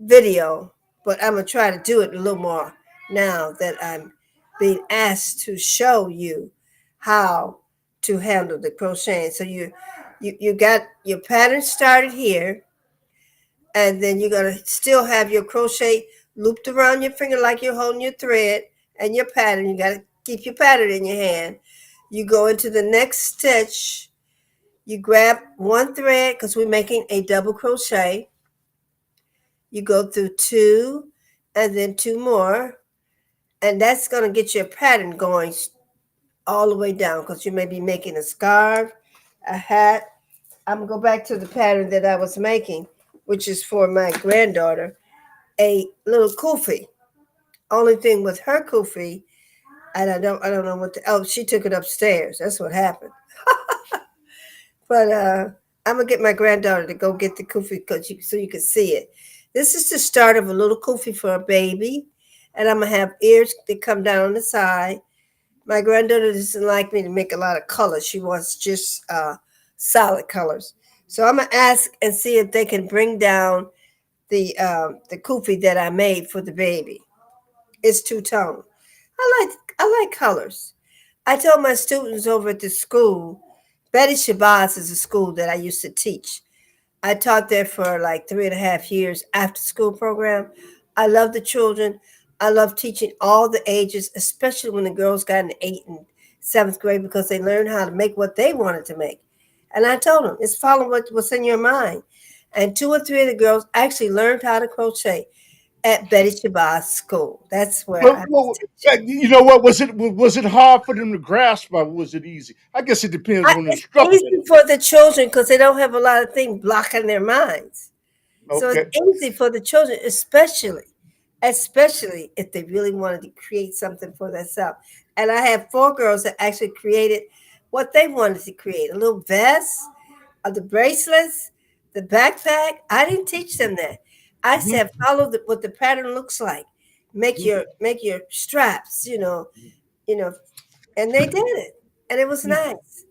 video, but I'm gonna try to do it a little more now that I'm being asked to show you how to handle the crocheting. So you got your pattern started here, and then you're gonna still have your crochet looped around your finger like you're holding your thread and your pattern. You gotta keep your pattern in your hand. You go into the next stitch. You grab one thread because we're making a double crochet. You go through two and then two more, and that's going to get your pattern going all the way down because you may be making a scarf, a hat. I'm going to go back to the pattern that I was making, which is for my granddaughter, a little kufi. Only thing with her kufi, and I don't know what the, oh, she took it upstairs. That's what happened. But I'm gonna get my granddaughter to go get the kufi so you can see it. This is the start of a little kufi for a baby, and I'm gonna have ears that come down on the side. My granddaughter doesn't like me to make a lot of colors. She wants just solid colors. So I'm gonna ask and see if they can bring down the kufi that I made for the baby. It's two tone. I like colors. I told my students over at the school, Betty Shabazz is a school that I used to teach. I taught there for like 3.5 years after school program. I love the children. I love teaching all the ages, especially when the girls got in the 8th and 7th grade because they learned how to make what they wanted to make. And I told them, it's follow what's in your mind. And 2 or 3 of the girls actually learned how to crochet at Betty Shabazz school. That's where I was teaching.
You know what? Was it hard for them to grasp, or was it easy? I guess it depends on the
It's
instructor.
easy for the children because they don't have a lot of things blocking their minds. So it's
Okay.
easy for the children, especially if they really wanted to create something for themselves. And I have 4 girls that actually created what they wanted to create: a little vest, the bracelets, the backpack. I didn't teach them that. I
Mhm,
said follow what the pattern looks like. Make
mhm,
your straps, you know, and they did it, and it was
mhm.
nice.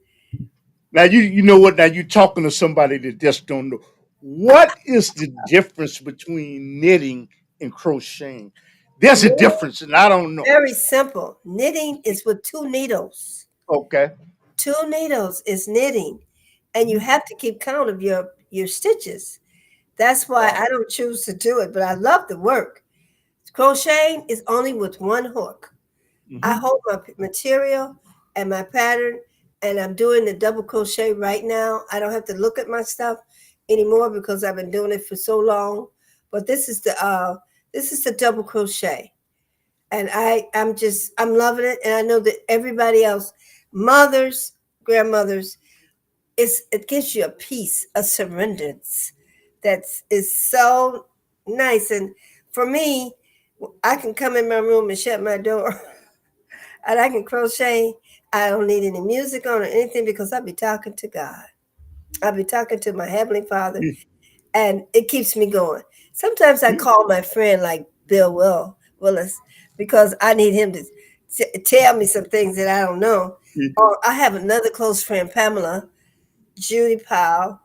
Now you know what? Now you're talking to somebody that just don't know. What is the difference between knitting and crocheting? There's a difference, and I don't know.
Very simple. Knitting is with 2 needles.
Okay.
2 needles is knitting. and you have to keep count of your stitches. That's why
Wow.
I don't choose to do it, but I love the work. Crocheting is only with one hook. I
Hmm.
hold my material and my pattern, and I'm doing the double crochet right now. I don't have to look at my stuff anymore because I've been doing it for so long. But this is the double crochet, and I'm loving it, and I know that everybody else, mothers, grandmothers, it gives you a peace, a surrenderance that is so nice. And for me, I can come in my room and shut my door and I can crochet. I don't need any music on or anything because I'll be talking to God. I'll be talking to my Heavenly Father, and it keeps me going. Sometimes I call my friend like Willis because I need him to tell me some things that I don't know. Or I have another close friend, Pamela, Judy Powell.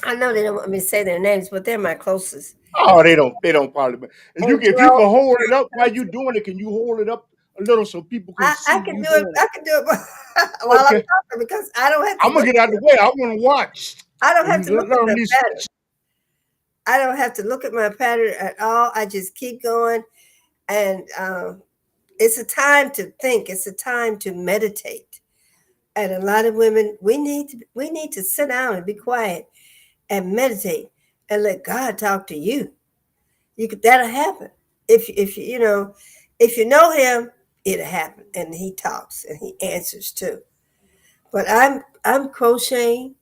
I know they don't want me to say their names, but they're my closest.
Oh, they don't probably. And
And
if you can
Joe,
hold it up while you're doing it, can you hold it up a little so people can
I
see
can
you
do it.
doing
I
it?
can do it while I'm
Okay,
talking because I don't have to
I'm gonna
look.
get out of the way. I want to watch
I don't have
and
to look at
learn
my
these.
pattern. I don't have to look at my pattern at all. I just keep going, and it's a time to think. It's a time to meditate. And a lot of women, we need to sit down and be quiet and meditate and let God talk to you. That'll happen if if you know Him, it'll happen, and He talks and He answers too. But I'm crocheting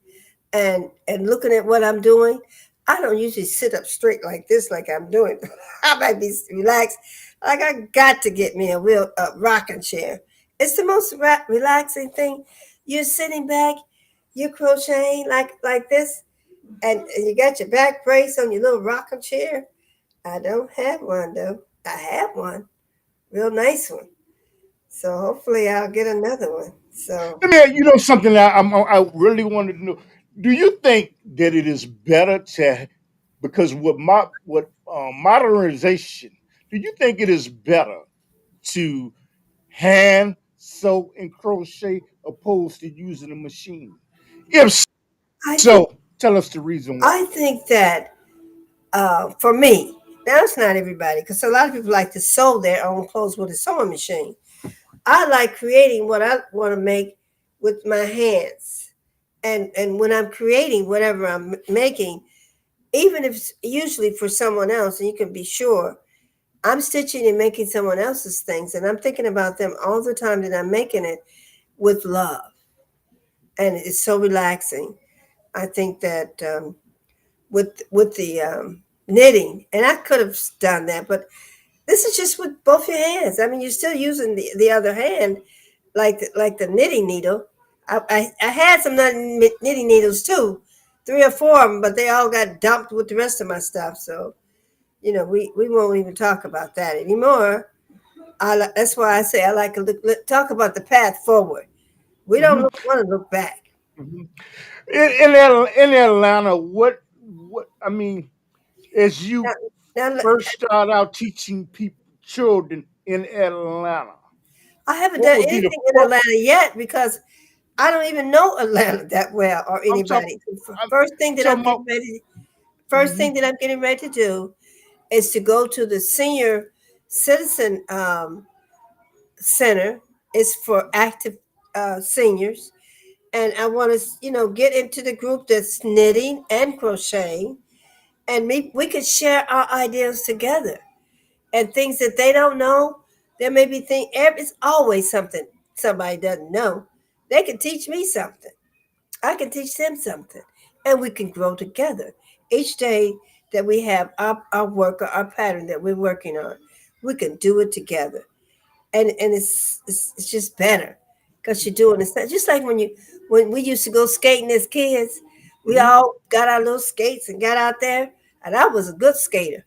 and looking at what I'm doing. I don't usually sit up straight like this, like I'm doing. I might be relaxed. Like I got to get me a rocking chair. It's the most relaxing thing. You're sitting back, you're crocheting like this, and you got your back brace on your little rocking chair. I don't have one though. I have one, real nice one. So hopefully I'll get another one. So
Let me, something that I really wanted to know. Do you think that it is better to, because with modernization, do you think it is better to hand sew and crochet opposed to using a machine? If
I think
so, tell us the reason why.
I think that for me, now it's not everybody because a lot of people like to sew their own clothes with a sewing machine. I like creating what I want to make with my hands, and when I'm creating whatever I'm making, even if it's usually for someone else, and you can be sure I'm stitching and making someone else's things, and I'm thinking about them all the time that I'm making it with love, and it's so relaxing. I think that with the knitting, and I could have done that, but this is just with both your hands. I mean, you're still using the other hand, like the knitting needle. I had some knitting needles too, 3 or 4 of them, but they all got dumped with the rest of my stuff. So we won't even talk about that anymore. That's why I say I like to talk about the path forward. We don't
Hmm.
want to look back.
Hmm. In Atlanta, what I mean, as
Now,
you
now
first start out teaching people children in Atlanta,
I haven't
what
done
would be the
anything in
first?
Atlanta yet because I don't even know Atlanta that well or
I'm talking.
anybody.
I'm
First thing that I'm
talking
getting
about.
ready, first
Hmm.
thing that I'm getting ready to do is to go to the senior citizen center. It's for active seniors, and I want to get into the group that's knitting and crocheting, and we could share our ideas together and things that they don't know. There may be things. It's always something somebody doesn't know. They can teach me something. I can teach them something, and we can grow together. Each day that we have our work or our pattern that we're working on, we can do it together, and it's just better because you're doing it. Just like when we used to go skating as kids, we
Hmm.
all got our little skates and got out there, and I was a good skater.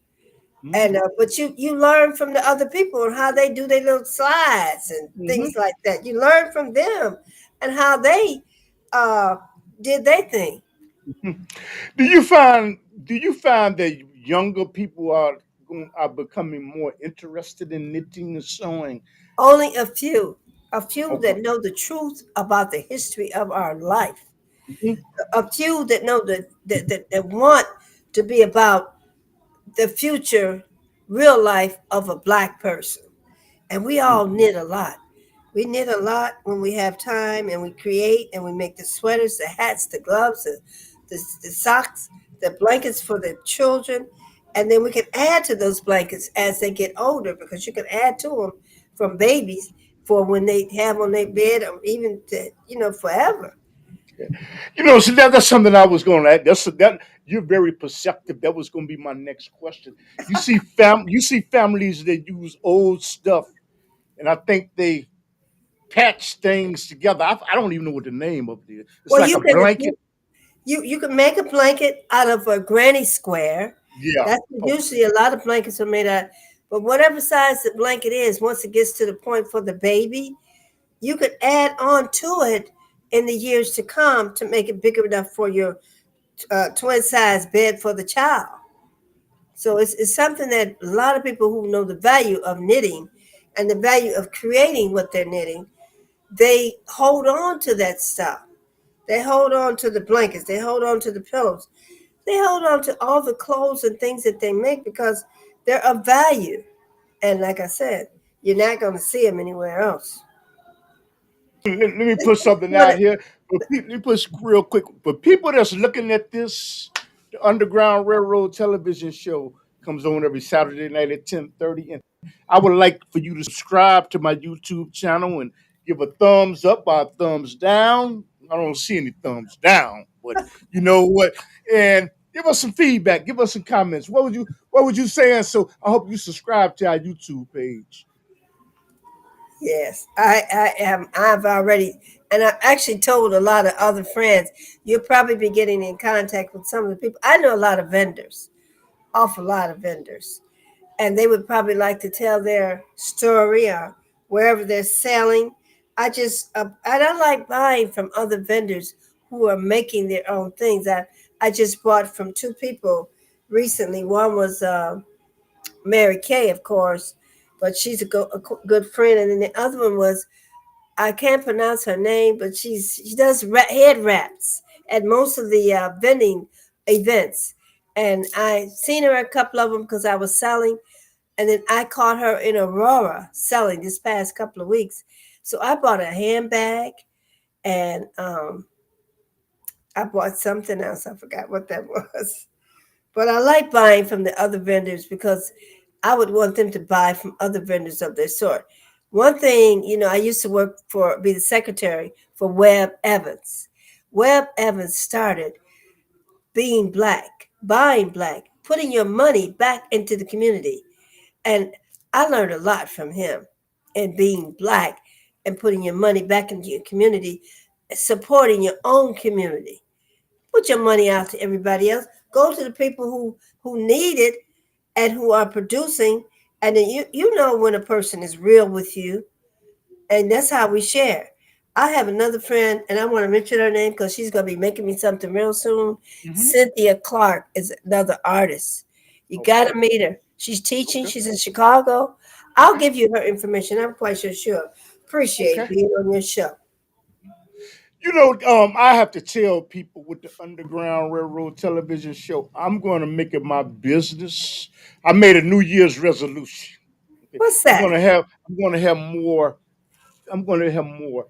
Hmm.
And but you learn from the other people and how they do their little slides and things
Hmm.
like that. You learn from them and how they uh, did their thing.
Do you find that younger people are becoming more interested in knitting and sewing?
Only a few
Okay.
that know the truth about the history of our life.
Mhm.
A few that know that want to be about the future, real life of a black person. And we all knit a lot. We knit a lot when we have time, and we create and we make the sweaters, the hats, the gloves, the socks, the blankets for the children. And then we can add to those blankets as they get older, because you can add to them from babies for when they have on their bed, or even to, forever.
So that's something I was going to add. That you're very perceptive. That was going to be my next question. You see families that use old stuff, and I think they patch things together. I don't even know what the name of it is. It's
Well,
like a blanket.
you can make a blanket out of a granny square.
Yeah.
That's
Okay.
usually a lot of blankets are made out. But whatever size the blanket is, once it gets to the point for the baby, you could add on to it in the years to come to make it bigger enough for your twin size bed for the child. So it's something that a lot of people who know the value of knitting and the value of creating what they're knitting, they hold on to that stuff. They hold on to the blankets. They hold on to the pillows. They hold on to all the clothes and things that they make because they're of value. And like I said, you're not going to see them anywhere else.
Let me put something out here. Let me put real quick. For people that's looking at this, the Underground Railroad television show comes on every Saturday night at 10:30, and I would like for you to subscribe to my YouTube channel and give a thumbs up or a thumbs down. I don't see any thumbs down, but you know what? And give us some feedback. Give us some comments. What would you say? And so I hope you subscribe to our YouTube page.
Yes, I am. I've already, and I've actually told a lot of other friends. You'll probably be getting in contact with some of the people. I know a lot of vendors, awful lot of vendors, and they would probably like to tell their story or wherever they're selling. I don't like buying from other vendors who are making their own things. I just bought from two people recently. One was Mary Kay, of course, but she's good friend, and then the other one was, I can't pronounce her name, but she does head wraps at most of the vending events. And I seen her at a couple of them because I was selling, and then I caught her in Aurora selling this past couple of weeks. So I bought a handbag, and I bought something else. I forgot what that was. But I like buying from the other vendors because I would want them to buy from other vendors of their sort. One thing, I used to be the secretary for Webb Evans. Webb Evans started being black, buying black, putting your money back into the community. And I learned a lot from him in being black and putting your money back into your community, supporting your own community. Put your money out to everybody else. Go to the people who need it and who are producing. And then you know when a person is real with you. And that's how we share. I have another friend, and I want to mention her name because she's going to be making me something real soon.
Hmm.
Cynthia Clark is another artist. You got to
Okay.
meet her. She's teaching.
Okay.
She's in Chicago. I'll give you her information. I'm quite sure. Appreciate
Okay.
being on your show.
I have to tell people with the Underground Railroad television show, I'm going to make it my business. I made a New Year's resolution. Okay.
What's
I'm
that?
going to have, I'm going to have more, I'm going to have more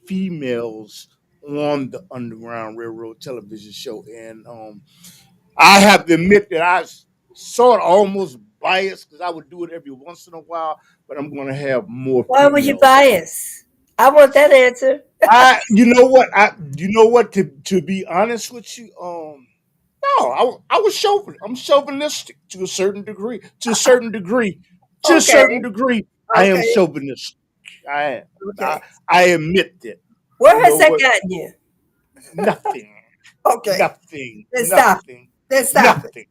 females on the Underground Railroad television show. And I have to admit that I sort of almost biased because I would do it every once in a while, but I'm going to have more
Why were you
females.
biased? I want that answer.
You know what? To be honest with you, no, I was I'm chauvinistic to a certain degree. To a certain degree. To a certain
Okay.
degree, I am
Okay.
chauvinistic. I am. I,
Okay.
I admit that. You
Where
know
has that
what?
gotten you?
Nothing.
Okay.
Nothing.
Then stop it.
Nothing.
Then stop it.
Nothing.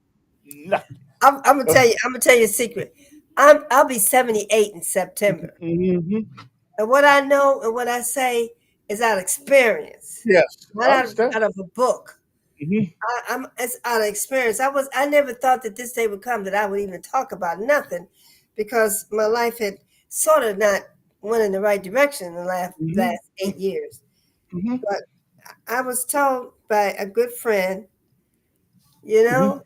Nothing.
I'm gonna tell you. I'm gonna tell you a secret. I'll be 78 in September,
Hmm.
and what I know and what I say is out of experience,
Yes,
not
I understand.
out of a book.
Hmm.
I'm it's out of experience. I never thought that this day would come that I would even talk about nothing, because my life had sort of not went in the right direction in the last
Hmm.
8 years.
Hmm.
I was told by a good friend, you
Mhm.
know,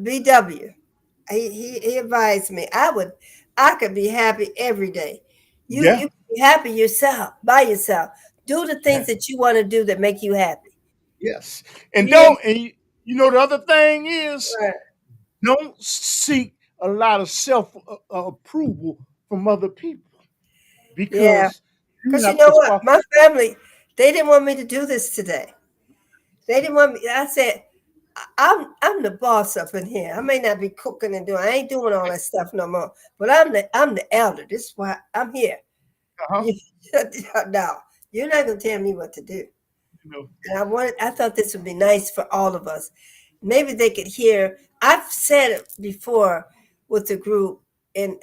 BW. He advised me I could be happy every day. You
Yeah.
can be happy yourself by yourself. Do the things
Yeah.
that you want to do that make you happy.
Yes. And
You
don't and you know the other thing is
right.
don't seek a lot of self approval from other people
Yeah,
because you
because you
have
know
to
what,
start.
my family they didn't want me to do this today. They didn't want me. I said, I'm the boss up in here. I may not be cooking and doing. I ain't doing all that stuff no more. But I'm the elder. This is why I'm here.
Uh-huh.
You, no, you're not gonna tell me what to do.
You know.
And I thought this would be nice for all of us. Maybe they could hear. I've said it before with the group, and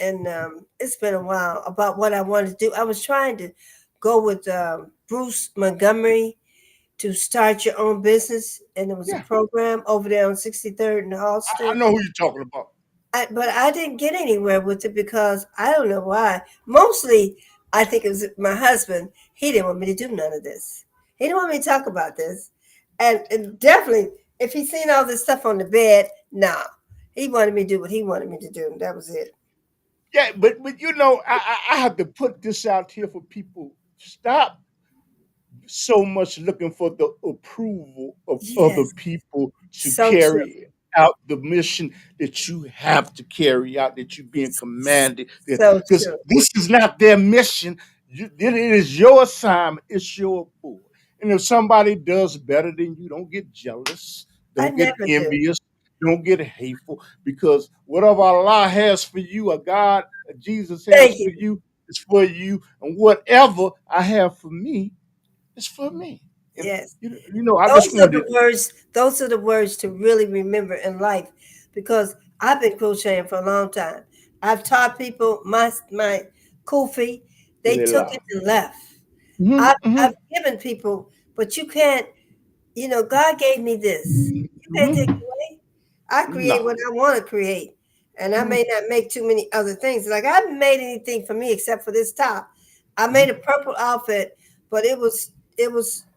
it's been a while about what I wanted to do. I was trying to go with Bruce Montgomery to start your own business, and it was a
Yeah.
program over there on 63rd and
I
Halston.
know who you're talking about.
But I didn't get anywhere with it because I don't know why. Mostly, I think it was my husband. He didn't want me to do none of this. He didn't want me to talk about this, and definitely, if he seen all this stuff on the bed, nah, he wanted me to do what he wanted me to do, and that was it.
Yeah, but you know, I have to put this out here for people. Stop so much looking for the approval of other
Yes,
people to
so true,
carry out the mission that you have to carry out, that you're being commanded.
so
Because
true.
this is not their mission. It is your assignment. It's your board. And if somebody does better than you, don't get jealous.
I
Don't get
never do.
envious. Don't get hateful. Because whatever Allah has for you, or God, or Jesus has
Thank
for
you.
you, is for you. And whatever I have for me, it's for me. And
Yes.
I
Those
just
are the
wanted.
words. Those are the words to really remember in life, because I've been crocheting for a long time. I've taught people my kufi. They took it and left.
Mm-hmm,
I've
mm-hmm,
given people, but you can't. God gave me this. You can't take it
mm-hmm.
away. I create
No.
what I want to create, and I
Mm-hmm,
may not make too many other things. Like I haven't made anything for me except for this top. I
mm-hmm.
made a purple outfit, but it was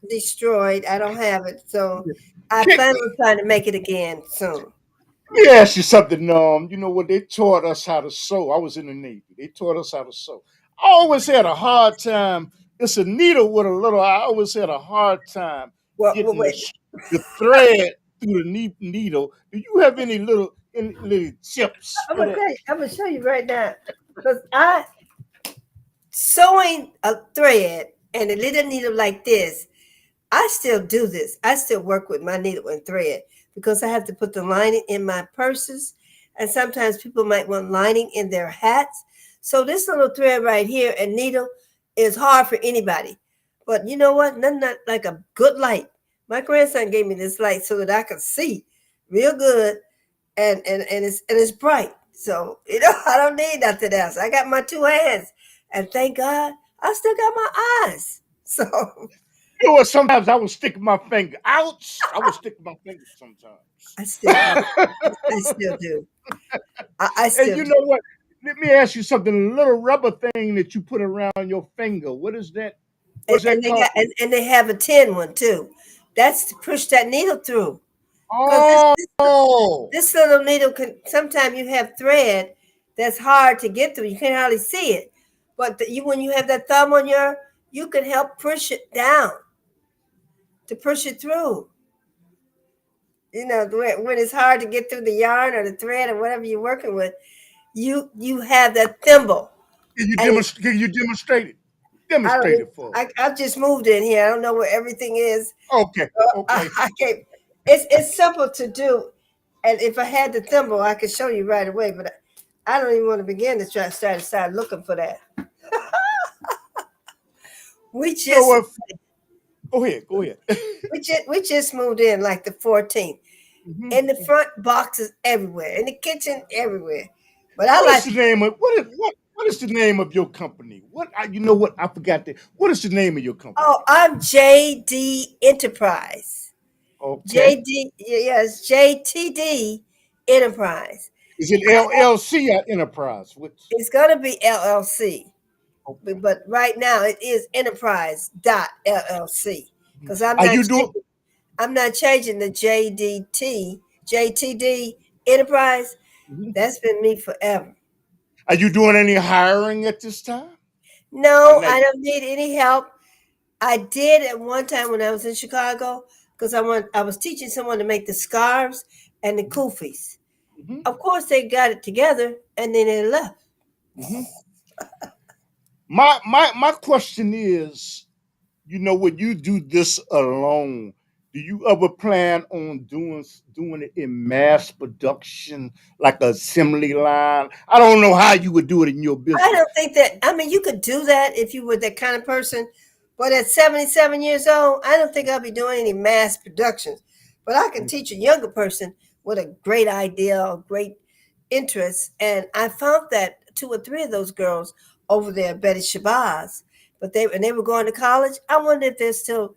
destroyed. I don't have it, so I
Let
plan on trying to make it again soon.
me ask you something. You know what? They taught us how to sew. I was in the Navy. They taught us how to sew. I always had a hard time. It's a needle with a little. I always had a hard time
Well,
getting the
wait.
the thread through the needle. Do you have any little tips
I'm
for
gonna
that?
tell you. I'm gonna show you right now, because I sewing a thread and a little needle like this. I still do this. I still work with my needle and thread because I have to put the lining in my purses. And sometimes people might want lining in their hats. So this little thread right here and needle is hard for anybody. But you know what? Nothing not like a good light. My grandson gave me this light so that I could see real good, and it's bright. So I don't need nothing else. I got my two hands, and thank God I still got my eyes. So
You know what? Sometimes I would stick my finger. Ouch! I would stick my finger sometimes.
I still do. I still do. I
And
still
you
do.
know what? Let me ask you something. A little rubber thing that you put around your finger. What is that?
And,
What's
and
that
they
called?
got and they have a tin one too. That's to push that needle through. Because
Oh,
this little needle can sometimes you have thread that's hard to get through. You can't hardly see it. But when you have that thumb on you can help push it down to push it through. When it's hard to get through the yarn or the thread or whatever you're working with, you have that thimble. And
can you demonstrate it?
I
Demonstrate
don't.
it for us.
I've just moved in here. I don't know where everything is.
Okay,
I,
okay.
I can't. It's simple to do, and if I had the thimble, I could show you right away. But I don't even want to begin to start looking for that. We
You know
just
what? Go ahead, go ahead.
we just moved in like the 14th.
Mhm.
In the front, boxes everywhere. In the kitchen, everywhere. But I
What is
like.
the name of what is the name of your company? You know what? I forgot that. What is the name of your
Oh,
company?
I'm JD Enterprise.
Okay.
JD, yes, JTD Enterprise.
Is it LLC or Enterprise? Which
It's gonna be LLC,
okay.
but right now it is Enterprise dot LLC. because I'm
Are
not
you doing?
changing. I'm not changing the JTD Enterprise.
Mhm.
That's been me forever.
Are you doing any hiring at this time? I
No,
know.
I don't need any help. I did at one time when I was in Chicago because I was teaching someone to make the scarves and the kufis.
Mhm.
Of course, they got it together and then they left.
Mhm. My question is, when you do this alone, do you ever plan on doing it in mass production, like a assembly line? I don't know how you would do it in your
I
business.
don't think that. I mean, you could do that if you were that kind of person, but at 77 years old, I don't think I'll be doing any mass productions. But I can teach a younger person with a great idea or great interest. And I found that two or three of those girls over there, Betty Shabazz, they were going to college. I wonder if they're still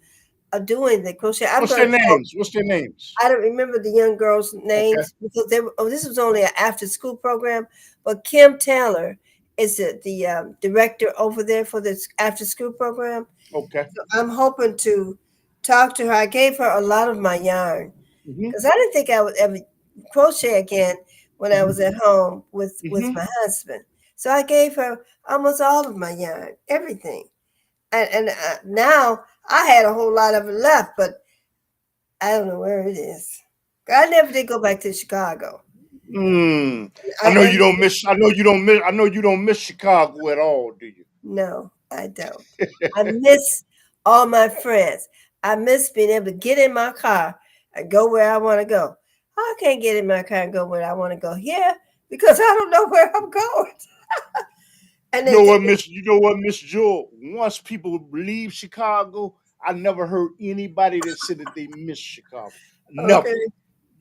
doing the crochet. I'm
What's
going
their
to tell.
names? What's their names?
I don't remember the young girls'
Okay.
names because they were. Oh, this was only an after-school program. But Kim Taylor is the director over there for this after-school program.
Okay.
So I'm hoping to talk to her. I gave her a lot of my yarn
Hmm.
because I didn't think I would ever crochet again when I
Hmm.
was at home with
Hmm.
my husband. So I gave her almost all of my yarn, everything. And now I had a whole lot of it left, but I don't know where it is. I never did go back to Chicago.
Mm. I
I
know
and
you don't miss. I know you don't miss. I know you don't miss Chicago at all, do you?
no, I don't. I miss all my friends. I miss being able to get in my car and go where I want to go. I can't get in my car and go where I want to go here because I don't know where I'm going. And
You know
it,
what, Miss? You know what, Miss Jewell? Once people leave Chicago, I never heard anybody that said that they miss Chicago. Never,
okay.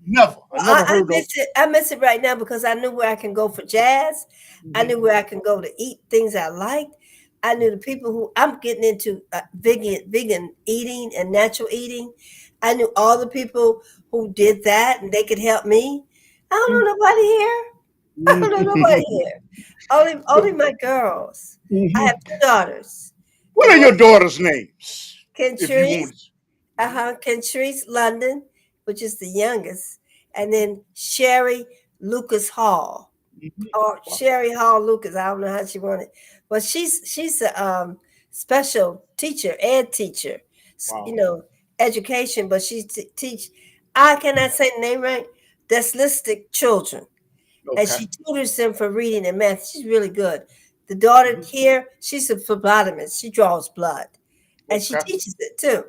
never. I
Well,
never
I
heard of.
miss it. I miss it right now because I knew where I can go for jazz. I
Mhm.
knew where I can go to eat things I liked. I knew the people who I'm getting into vegan eating and natural eating. I knew all the people who did that and they could help me. I don't know nobody here. I don't know nobody here. Only my girls. I have
Mhm.
two daughters.
What
The
are
one
your daughters' names? If you
Kentrice,
want. Mhm.
Kentrice London, which is the youngest, and then Sherry Lucas Hall.
Mhm.
Or
Wow.
Sherry Hall Lucas. I don't know how she wanted, but she's a special teacher, ed teacher, you
Wow.
know, education. But she teach. I cannot say the name right. Dyslexic children, and
Okay.
she tutors them for reading and math. She's really good. The daughter
Mhm.
here, she's a phlebotomist. She draws blood, and she
Okay.
teaches it too.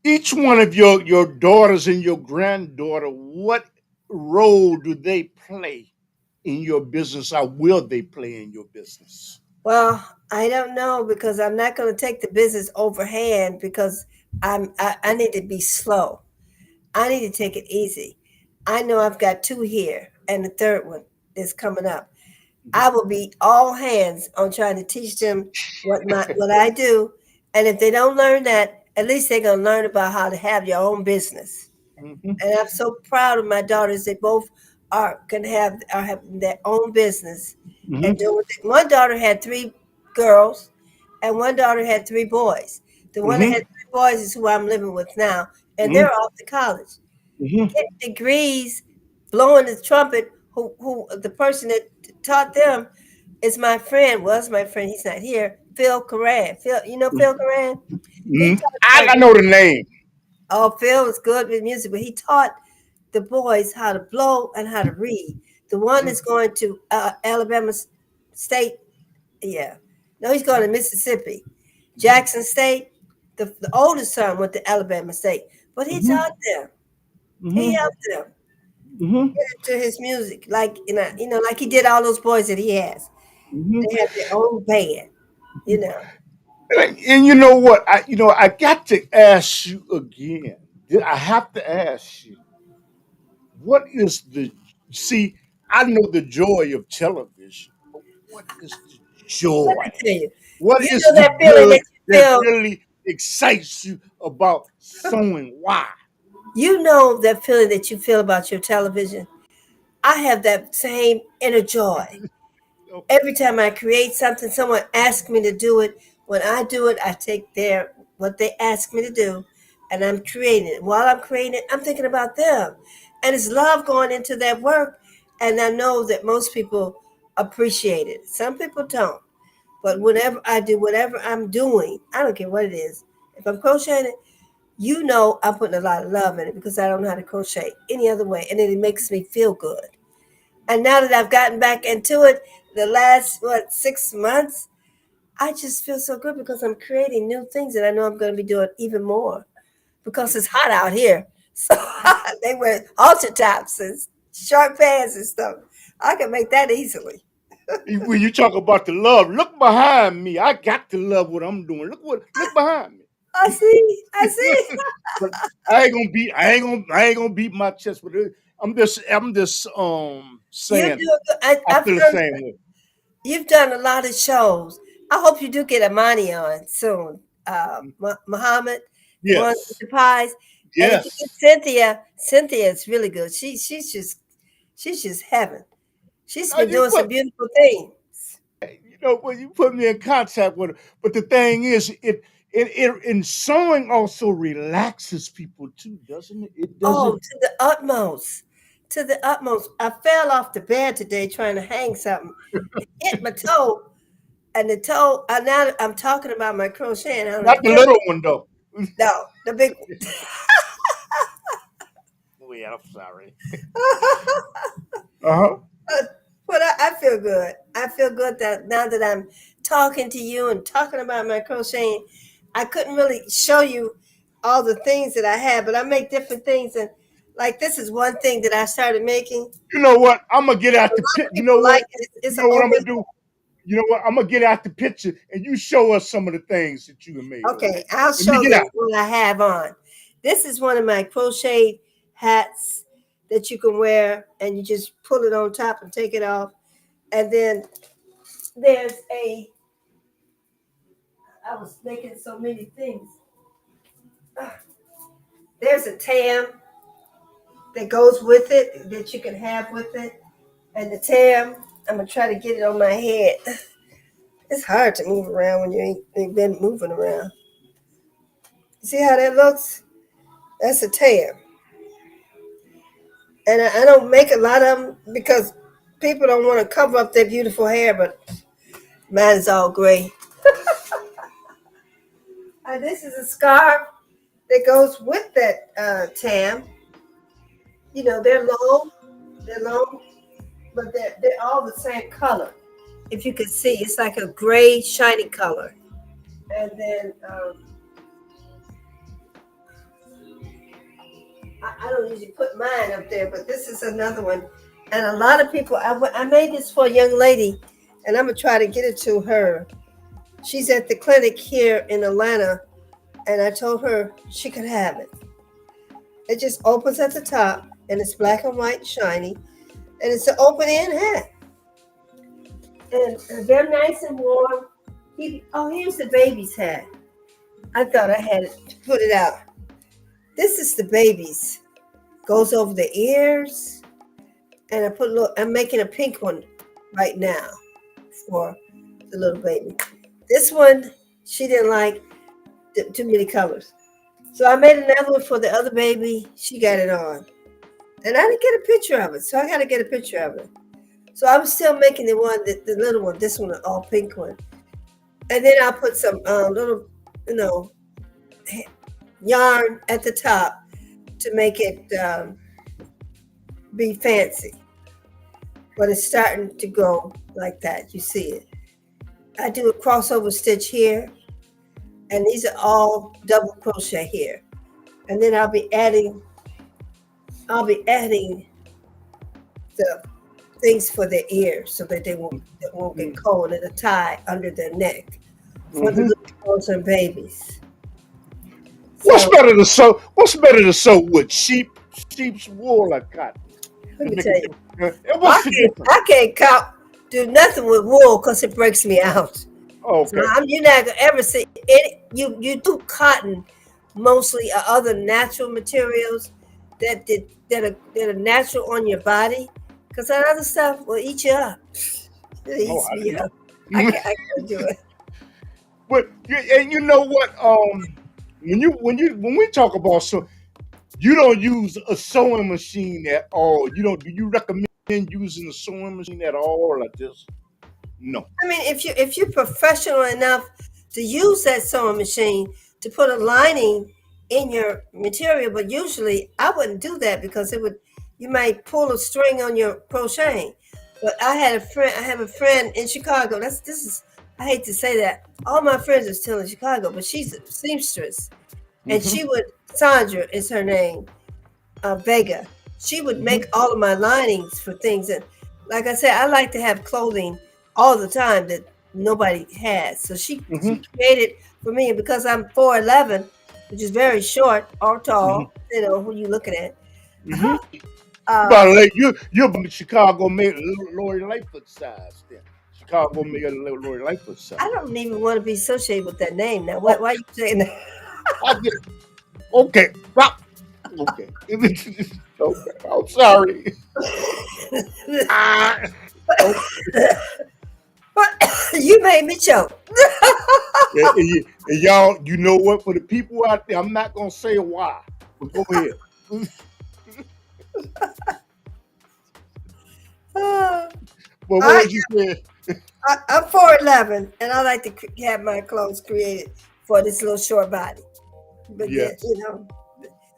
Each one of your daughters and your granddaughter, what role do they play in your business, or will they play in your business?
Well, I don't know because I'm not going to take the business overhand because I need to be slow. I need to take it easy. I know I've got two here and the third one is coming up.
Mhm.
I will be all hands on trying to teach them what I do. And if they don't learn that, at least they're gonna learn about how to have your own business.
Mhm.
And I'm so proud of my daughters. They both are having their own business. And
Mhm.
one daughter had three girls, and one daughter had three boys. The one that
Mhm.
had three boys is who I'm living with now, and
Mhm.
they're off to college,
Mhm.
get degrees, blowing the trumpet. Who the person that taught them is my friend. Was my friend. He's not here. Phil Coran. Phil, you know Phil Coran. He
Mhm.
taught
I know the name.
Oh, Phil was good with music, but he taught the boys how to blow and how to read. The one
Mhm.
that's going to Alabama State, yeah. No, he's going to Mississippi. Jackson State, the oldest son went to Alabama State, but he
Mhm.
taught them. He
Mhm.
helped them
Mhm.
get into his music, like like he did all those boys that he has.
Mhm.
They have their own band, you know.
And you know what? I got to ask you again. I have to ask you, what is the see? I know the joy of television, but what is the
Let
joy?
me tell you,
What
you
is
know
the
that feeling
good
that you
that
feel.
really excites you about sewing? Why?
You know that feeling that you feel about your television. I have that same inner joy.
Okay.
Every time I create something, someone asks me to do it. When I do it, I take their what they ask me to do, and I'm creating it. While I'm creating it, I'm thinking about them, and it's love going into that work. And I know that most people appreciate it. Some people don't, but whenever I do whatever I'm doing, I don't care what it is. If I'm crocheting it, I'm putting a lot of love in it because I don't know how to crochet any other way, and then it makes me feel good. And now that I've gotten back into it, the last 6 months, I just feel so good because I'm creating new things, and I know I'm going to be doing even more because it's hot out here. So they wear halter tops and short pants and stuff. I can make that easily.
When you talk about the love, look behind me. I got to love what I'm doing. Look behind me.
I see. I see.
But I ain't gonna beat my chest with it. I'm just
You
saying
do.
I
I've
feel the
heard
same way.
you've done a lot of shows. I hope you do get Amani on soon. Muhammad, the one with
Yes.
the pies. And if you get
Yes.
Cynthia is really good. She's just heaven. She's
Now
been
you
doing some
put
beautiful things.
when you put me in contact with her. But the thing is, it in sewing also relaxes people too, doesn't it? It
Oh,
doesn't.
to the utmost. To the utmost. I fell off the bed today trying to hang something. Hit my toe. And the toe, now that I'm talking about my crocheting, I don't have
Not
to
the
tell
little
you.
one though.
No, the big
Oh yeah, I'm sorry.
one.
Uh-huh.
But I feel good. I feel good that now that I'm talking to you and talking about my crocheting, I couldn't really show you all the things that I have, but I make different things. And like this is one thing that I started making.
You know what? I'm gonna get
A
out the
lot
pit.
of
You know
people
what?
like it.
You
It's an
know what I'm
open.
gonna do? You know what? I'm gonna get out the picture and you show us some of the things that you have made,
Okay,
okay?
I'll
Let me
show
get
them
out.
what I have on. This is one of my crocheted hats that you can wear, and you just pull it on top and take it off. And then there's a. I was making so many things. There's a tam that goes with it that you can have with it. And the tam, I'm gonna try to get it on my head. It's hard to move around when you ain't been moving around. See how that looks? That's a tam. And I don't make a lot of them because people don't want to cover up their beautiful hair, but mine is all gray. This is a scarf that goes with that tam. They're long, but they're all the same color. If you can see, it's like a gray, shiny color. And then I don't usually put mine up there, but this is another one. And a lot of people, I made this for a young lady, and I'm gonna try to get it to her. She's at the clinic here in Atlanta, and I told her she could have it. It just opens at the top, and it's black and white, shiny, and it's an open end hat, and they're nice and warm. Here's the baby's hat. I thought I had to put it out. This is the baby's. Goes over the ears, and I'm making a pink one right now for the little baby. This one she didn't like too many colors, so I made another one for the other baby. She got it on, and I didn't get a picture of it, so I got to get a picture of it. So I'm still making the little one. This one, the all pink one, and then I'll put some little, yarn at the top to make it be fancy. But it's starting to go like that. You see it. I do a crossover stitch here, and these are all double crochet here. And then I'll be adding the things for their ears so that they won't get cold, and a tie under their neck for the
Hmm.
little girls and babies.
What's
So
better to sew? What's better to sew with sheep's wool or cotton
let
to
me
make a
tell you,
difference? And
I
what's the
can't
difference?
I can't do nothing with wool because it breaks me out.
Oh,
So
okay.
you're not gonna ever see it. You do cotton mostly or other natural materials that are natural on your body, because that other stuff will eat you up. It
Oh,
eats
I
me
didn't
up.
know.
I can't do it.
But and you know what? when we talk about you don't use a sewing machine at all. You don't. Do you recommend using a sewing machine at all, or just no?
I mean, if you're professional enough to use that sewing machine to put a lining in your material, but usually I wouldn't do that because you might pull a string on your crocheting. But I have a friend in Chicago. I hate to say that. All my friends are still in Chicago, but she's a seamstress, and
Mm-hmm.
Sandra is her name, Vega. She would make all of my linings for things. And like I said, I like to have clothing all the time that nobody has. So she
Mm-hmm.
created for me. And because I'm 4'11", which is very short or
Mm-hmm.
tall, who you looking at.
Mm-hmm.
uh,
About like you're Chicago made Lori Lightfoot size then. Chicago made a Lori Lightfoot size.
I don't even want to be associated with that name now.
Oh,
Why are you saying that?
I did. Okay. Well, okay. Okay. I'm sorry. Ah, okay.
But you made me choke.
And y'all, you know what? For the people out there, I'm not gonna say why, but go ahead.
Uh,
But what
I,
was you saying?
I'm 4'11", and I like to have my clothes created for this little short body. But then,
Yes.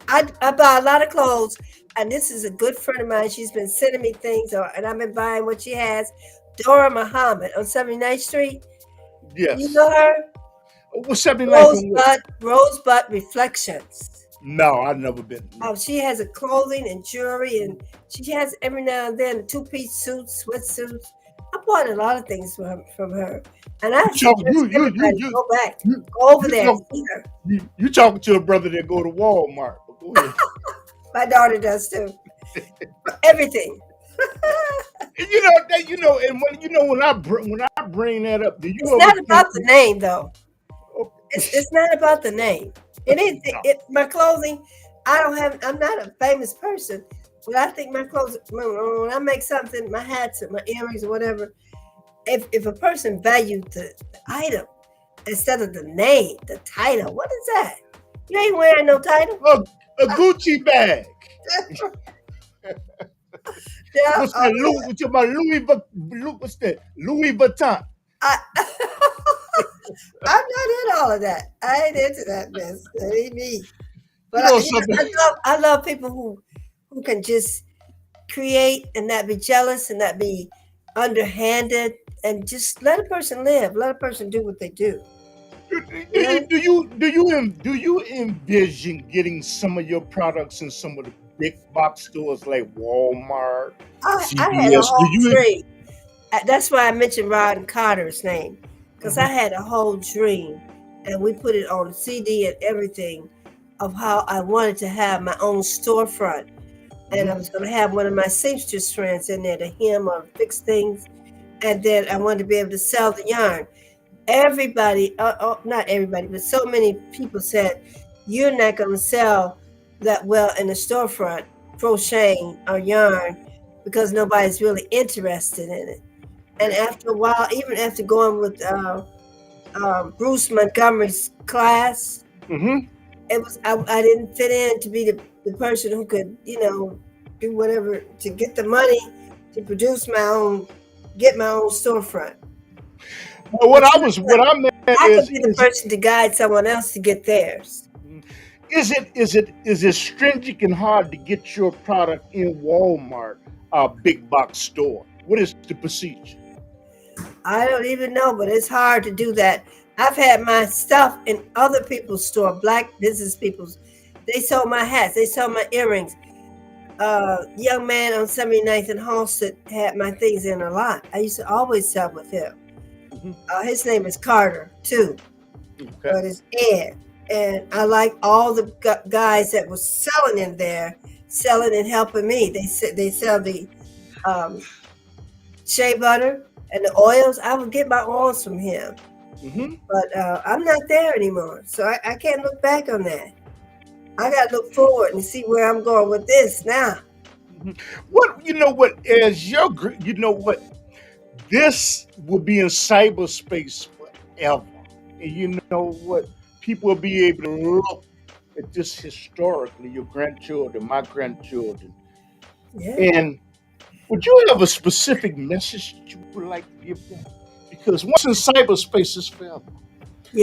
I buy a lot of clothes, and this is a good friend of mine. She's been sending me things, and I've been buying what she has. Dora Muhammad on 79th Street. You
Yes.
know her?
What's 79th and what?
Rosebud Reflections.
No, I've never been.
She has a clothing and jewelry, and she has every now and then two-piece suits, sweatsuits. I bought a lot of things from her, and I
You talk,
suggest everybody go back,
you,
go over
you
there and
talk,
see her.
you talking to a brother that go to Walmart. But go ahead.
My daughter does too. Everything.
And and when I bring that up, do you
It's
ever
not
think?
about the name, though.
Oh,
It's not about the name. It is
no.
my clothing. I'm not a famous person, but I think my clothes. When I make something, my hats and my earrings or whatever. If a person valued the item instead of the name, the title, what is that? You ain't wearing no title.
A Gucci bag.
Yeah.
What's that? What's my what's that? Louis Vuitton.
I, I'm not in all of that. I ain't into that mess. That ain't me.
You
But
know something?
I love people who can just create and not be jealous and not be underhanded and just let a person live. Let a person do what they do. You know?
Do you envision getting some of your products in some of the big box stores like Walmart,
I had a
CVS? Do
whole
you?
dream. That's why I mentioned Ron Carter's name because I
Mhm.
had a whole dream, and we put it on CD and everything of how I wanted to have my own storefront, and I
Mhm.
was going to have one of my seamstress friends in there to hem or fix things, and then I wanted to be able to sell the yarn. Everybody, not everybody, but so many people said you're not going to sell that well in the storefront, crocheting or yarn, because nobody's really interested in it. And after a while, even after going with Bruce Montgomery's class,
Mhm.
I didn't fit in to be the person who could do whatever to get the money to produce get my own storefront.
Well,
But
what I meant
I could be the person to guide someone else to get theirs.
is it stringent and hard to get your product in Walmart, big box store? What is the procedure?
I don't even know, but it's hard to do that. I've had my stuff in other people's store, black business people's. They sold my hats, they sold my earrings. Young man on 79th and Halsted had my things in a lot. I used to always sell with him.
Mhm.
His name is Carter too,
Okay.
but it's Ed. And I like all the guys that were selling in there, selling and helping me. They sell the um, shea butter and the oils. I would get my oils from him,
Mhm.
but I'm not there anymore, so I can't look back on that. I got to look forward and see where I'm going with this now.
Mhm. What as you know what, this will be in cyberspace forever. And you know what? people will be able to look at this historically, your grandchildren, my grandchildren.
Yeah.
And would you have a specific message that you would like to give them? Because once in cyberspace is forever.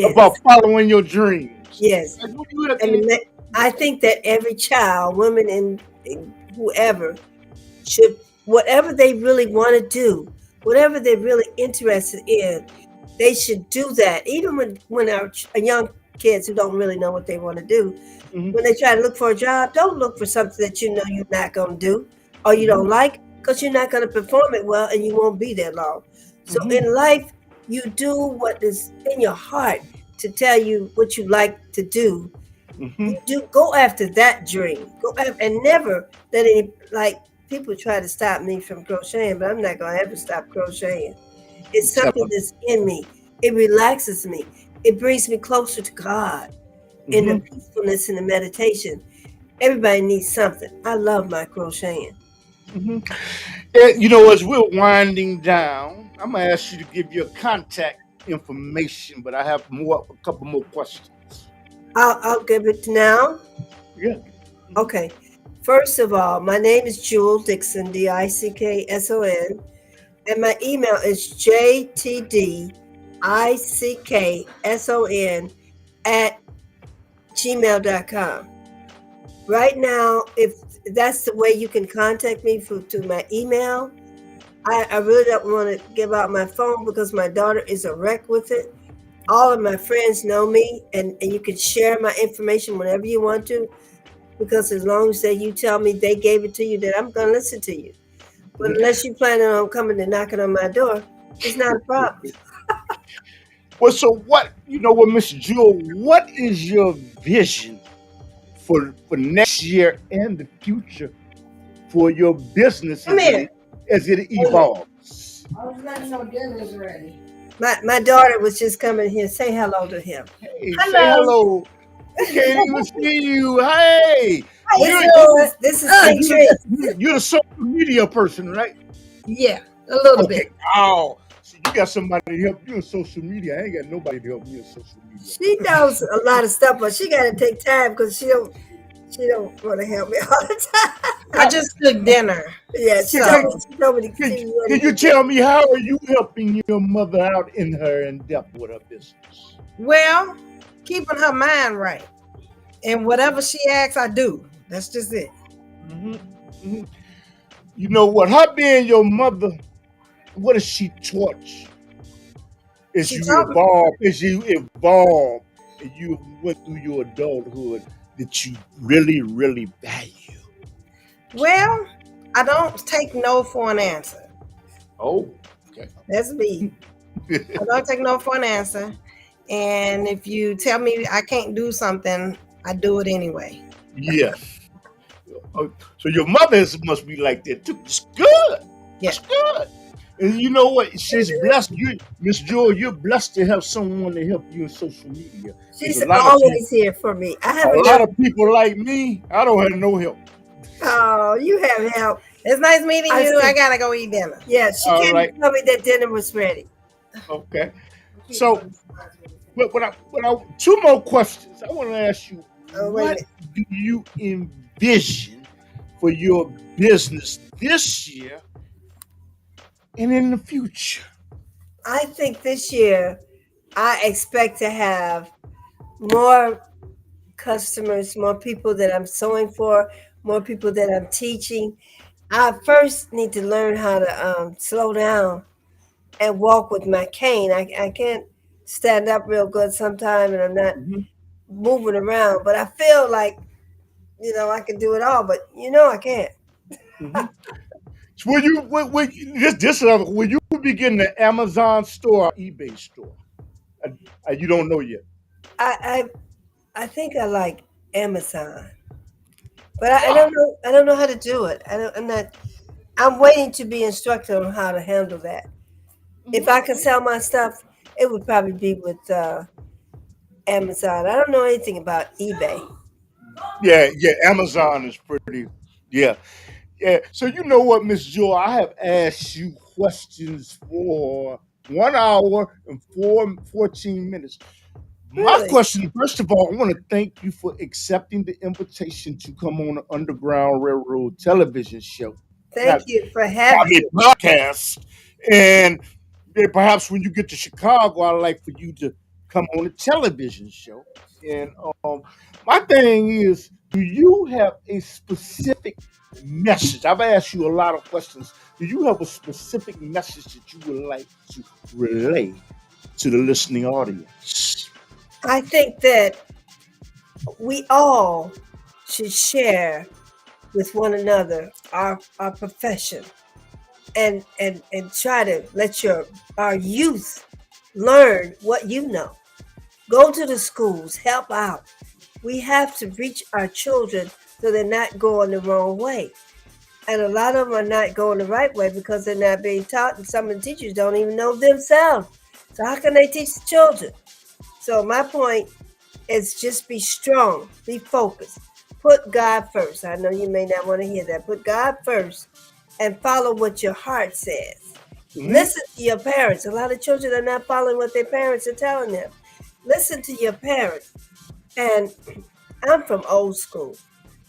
About
Yes.
following your dreams.
Yes.
Like, would you have
And
anything?
I think that every child, women and whoever, should, whatever they really want to do, whatever they're really interested in, they should do that. Even when our young kids who don't really know what they want to do,
Mhm,
when they try to look for a job, don't look for something that you know you're not going to do or you don't like, because you're not going to perform it well and you won't be there long. So
mhm,
in life, you do what is in your heart to tell you what you like to do.
mhm.
You do go after that dream. Go after, and never let any, like, people try to stop me from crocheting, but I'm not going to ever stop crocheting. It's something
Seven.
that's in me. It relaxes me. It brings me closer to God in the
Mhm,
peacefulness and the meditation. Everybody needs something. I love my crocheting.
mhm. And, you know, as we're winding down, I'm gonna ask you to give your contact information, but I have a couple more questions.
I'll give it now.
Yeah. Mhm.
Okay. First of all, my name is Jewell Dickson, Dickson, and my email is jtdickson@gmail.com. Right now, if that's the way you can contact me through my email, I really don't want to give out my phone because my daughter is a wreck with it. All of my friends know me, and you can share my information whenever you want to, because as long as you tell me they gave it to you, then I'm going to listen to you. But
Mhm.
unless you planning on coming and knocking on my door, it's not a problem.
Well, so what? You know what, Miss Jewel? What is your vision for next year and the future for your business
Come here.
as it
Come here.
evolves?
I was letting know dinner's ready. My daughter was just coming here. Say hello to him.
Hey, say
Hello.
hello. We can't even see you. Hey,
How you
you're
doing? This is St.
you're
Tree.
you're the social media person, right?
Yeah, a little
Okay.
bit.
Oh, so you got somebody to help you in social media. I ain't got nobody to help me in social media.
She knows a lot of stuff, but she got to take time because she don't want to help me all the time.
I just cooked dinner.
Yeah,
Can,
she told me to
can,
see you
can you tell me how are you helping your mother out in her endeavor with her business?
Well, keeping her mind right. And whatever she asks, I do. That's just it.
Hmm. Hmm. You know what? Her being your mother, what has she taught you as
She
you
taught me.
evolve, and you went through your adulthood that you really, really value?
Well, I don't take no for an answer.
Oh, okay.
That's me. I don't take no for an answer. And if you tell me I can't do something, I do it anyway.
Yes. So your mother must be like that too. It's good.
Yeah.
That's good. And you know what? She's blessed. You, Miss Joy, you're blessed to have someone to help you in social media. Because
She's always here for me. I haven't
a lot
done.
of people like me, I don't have no help.
Oh, you have help.
It's nice meeting
I
you.
see.
I gotta go eat dinner.
Yeah, she
All
came
right.
to tell me that dinner was ready.
Okay. So, two more questions. I want to ask you,
Oh, wait a
what
minute.
do you envision for your business this year and in the future?
I think this year I expect to have more customers, more people that I'm sewing for, more people that I'm teaching. I first need to learn how to slow down and walk with my cane. I can't stand up real good sometimes, and I'm not
Mhm,
moving around. But I feel like I can do it all. But I can't.
mhm. So will you be getting an Amazon store or eBay store? You don't know yet.
I I think I like Amazon, but I don't know. I don't know how to do it. I don't. I'm not. I'm waiting to be instructed on how to handle that. If I can sell my stuff, it would probably be with Amazon. I don't know anything about eBay.
Yeah, yeah. Amazon is pretty. Yeah, yeah. So you know what, Miss Joy, I have asked you questions for 1 hour and 14 minutes. My
Really?
question, first of all, I want to thank you for accepting the invitation to come on the Underground Railroad television show.
Thank
Not,
you for
I
having
mean,
me.
podcast. And then perhaps when you get to Chicago, I'd like for you to come on a television show. And my thing is, do you have a specific message? I've asked you a lot of questions. Do you have a specific message that you would like to relay to the listening audience?
I think that we all should share with one another our profession and try to let our youth learn what you know. Go to the schools, help out. We have to reach our children so they're not going the wrong way. And a lot of them are not going the right way because they're not being taught, and some of the teachers don't even know themselves. So how can they teach the children? So my point is just be strong, be focused, put God first. I know you may not want to hear that. Put God first and follow what your heart says.
Mhm.
Listen to your parents. A lot of children are not following what their parents are telling them. Listen to your parents. And I'm from old school,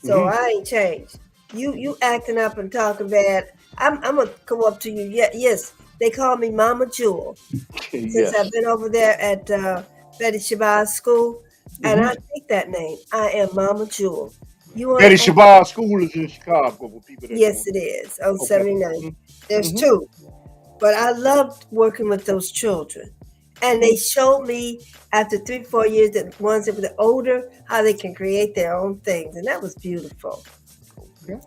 so
Mhm.
I ain't changed. You acting up and talking bad. I'm gonna come up to you. Yeah, yes, they call me Mama Jewell since I've
Yes.
been over there at Betty Shabazz School, and
Mhm.
I take that name. I am Mama Jewell. You
Betty
want?
Shabazz School is in Chicago for people that
Yes,
don't
it is. Oh,
know. Okay.
79. There's
Mhm.
two. But I loved working with those children. And they
Mhm.
showed me after 3, 4 years that ones that were older, how they can create their own things. And that was beautiful.
Okay.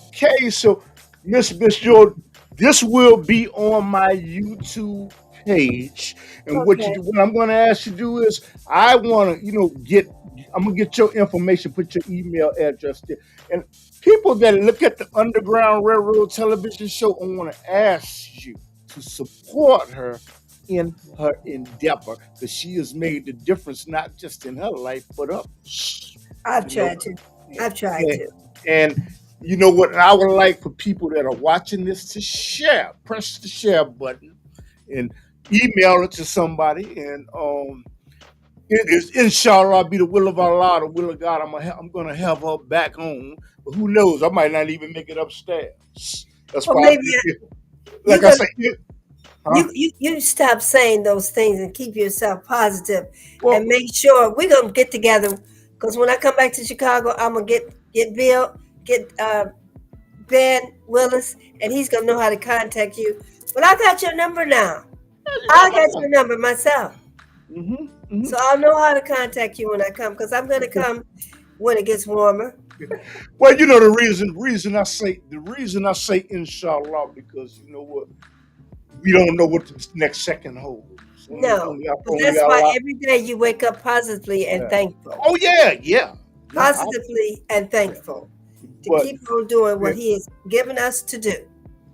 Okay. So, Miss Jordan, this will be on my YouTube page, and
Okay.
what I'm going to ask you to do is I want to get I'm gonna get your information, put your email address there, and people that look at the Underground Railroad television show, I want to ask you to support her in her endeavor because she has made the difference not just in her life but others.
I've
You know,
tried to.
yeah,
I've tried
yeah.
to.
And you know what? I would like for people that are watching this to share, press the share button, and email it to somebody. And it is inshallah be the will of Allah, the will of God. I'm gonna have her back home, but who knows? I might not even make it upstairs. That's
Well,
why,
maybe
like
you're
I
gonna
say, huh?
you stop saying those things and keep yourself positive and
Well,
make sure we're gonna get together. Because when I come back to Chicago, I'm gonna get Bill, get Ben Willis, and he's gonna know how to contact you. But I got your number now.
you got
I
my
got your
number.
number myself.
Hmm.
So I'll know how to contact you when I come because I'm going to come when it gets warmer.
Well, the reason I say inshallah because you know what, we don't know what the next second holds.
No,
I've
but
only
that's
got a
why
lot.
every day you wake up positively and
Yeah.
thankful.
Oh yeah, yeah, yeah.
Positively and thankful to
But
keep on doing
yeah.
what He has given us to do.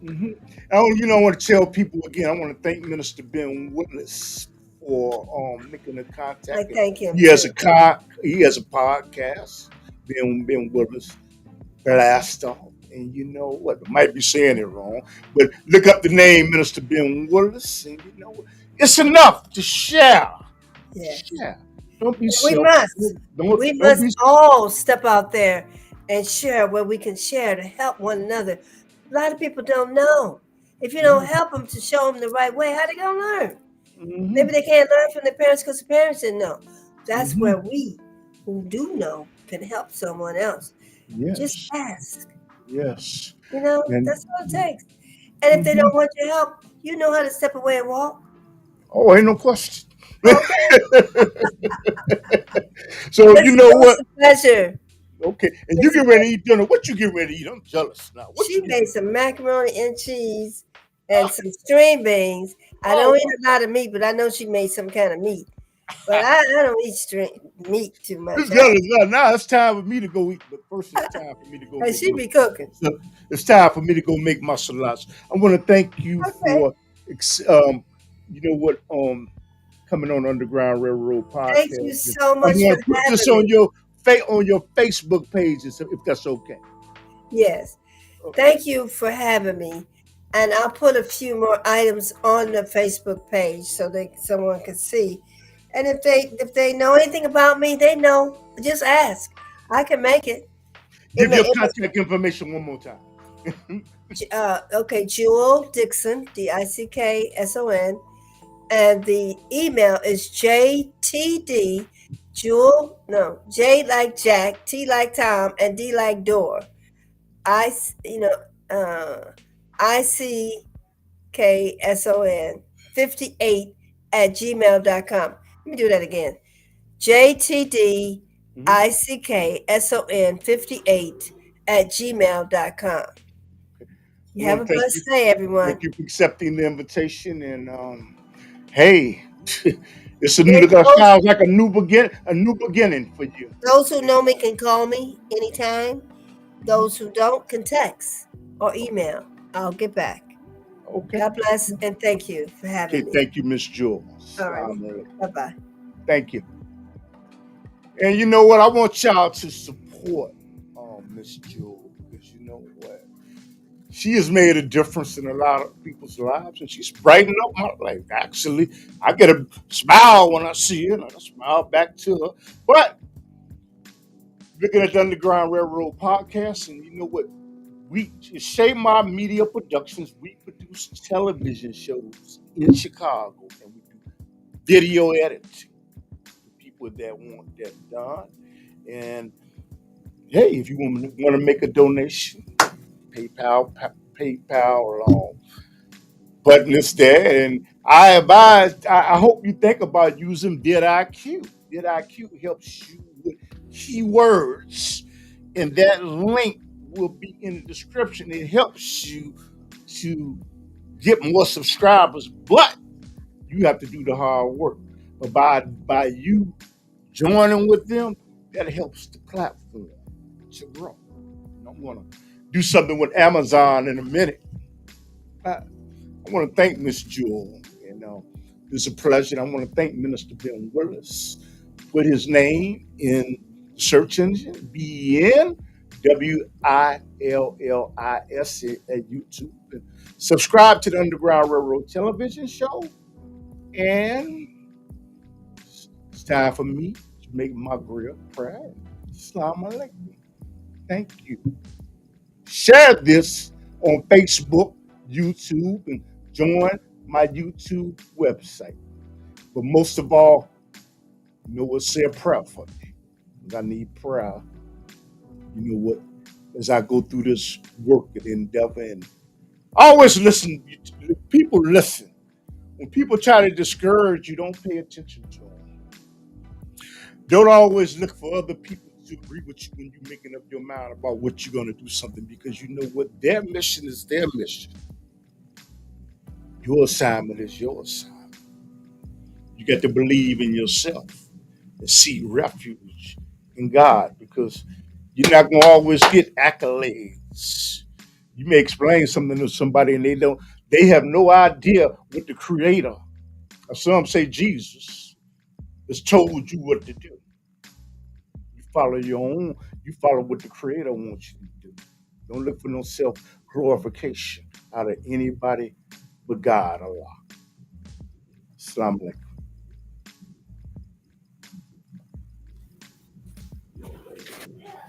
Hmm. I want to tell people again. I want to thank Minister Ben Willis for making the
I
contact. And
thank Him
he has
too.
he has a podcast. Ben Willis blast off. And you know what? I might be saying it wrong, but look up the name Minister Ben Willis, and you know what? It's enough to share.
Yes.
Share. Don't be
And we
selfish.
must. We
Don't
must
be.
all step out there and share where we can share to help one another. A lot of people don't know. If you don't help them to show them the right way, how they gonna learn?
Hmm.
Maybe they can't learn from their parents because the parents didn't know. That's
Hmm.
where we who do know can help someone else. Just
Yes.
ask.
Yes.
That's all it
And
takes. And if they
mhm.
don't want your help, you know how to step away and walk.
Oh, ain't no question.
Okay.
So you
Listen,
know
it was
what?
a pleasure.
Okay, and you
It's a
get ready to
pleasure.
eat dinner. What you get ready to eat? I'm jealous now. What
She
you get?
made some macaroni and cheese and some string beans. I
Oh,
don't eat a lot of meat, but I know she made some kind of meat. But I don't eat meat too
you
much.
jealous now. Now it's time for me to go eat. But first, it's time for me to go
And
make
she
my.
be cooking.
So it's time for me to go make my salads. I want to thank you
Okay.
for, you know what, coming on Underground Railroad
Thank you
podcast. And
so
I'm
much
going
for
to put this
having me.
on your Facebook pages if that's okay.
Yes.
Okay.
Thank you for having me. And I'll put a few more items on the Facebook page so that someone can see. And if they know anything about me, they know. Just ask. I can make it.
Give your contact information one more time.
Okay, Jewell Dickson, Dickson, and the email is JTD Jewel, no, J like Jack, T like Tom, and D like door. You know, ICKSON 58 at gmail.com. Let me do that again. JTD
Mhm.
ICKSON 58 at gmail.com. You
I
have
want
a
to thank you.
blessed day, everyone.
Thank you for accepting the invitation. And hey, it's a new.
And
Sounds like a new beginning for you.
those who know me can call me anytime. Those who don't can text or email. I'll get back.
Okay.
God bless and thank you for
Okay.
having me.
Thank you, Miss Jewel.
All righty. Bye bye.
Thank you. And you know what? I want y'all to support Miss Jewel, because you know what? She has made a difference in a lot of people's lives, and she's brightened up my life. Actually, I get a smile when I see her, and I smile back to her. But looking at the Underground Railroad podcast, and you know what? We Shaymar Media Productions. We produce television shows in Chicago, and we do video editing for people that want that done. And hey, if you want to make a donation, PayPal, button is there. And I advise. I hope you think about using vidIQ. vidIQ helps you with keywords, and that link will be in the description. It helps you to get more subscribers, but you have to do the hard work. But by you joining with them, that helps the platform to grow. I'm gonna do something with Amazon in a minute. I want to thank Miss Jewel. It's a pleasure. I want to thank Minister Ben Willis. Put his name in the search engine, BNWILLIS at YouTube. And subscribe to the Underground Railroad television show. And it's time for me to make my grill proud. Assalamu alaikum. Thank you. Share this on Facebook, YouTube, and join my YouTube website. But most of all, you know what? Say a prayer for me. I need prayer. You know what? As I go through this work and endeavor, and always listen. People listen. When people try to discourage you, don't pay attention to them. Don't always look for other people to agree with you when you're making up your mind about what you're going to do something, because you know what? Their mission is their mission. Your assignment is your assignment. You got to believe in yourself and seek refuge in God, because you're not going to always get accolades. You may explain something to somebody and they have no idea what the creator, or some say Jesus, has told you what to do. You follow your own, you follow what the creator wants you to do. Don't look for no self glorification out of anybody but God, Allah. Assalamu alaikum.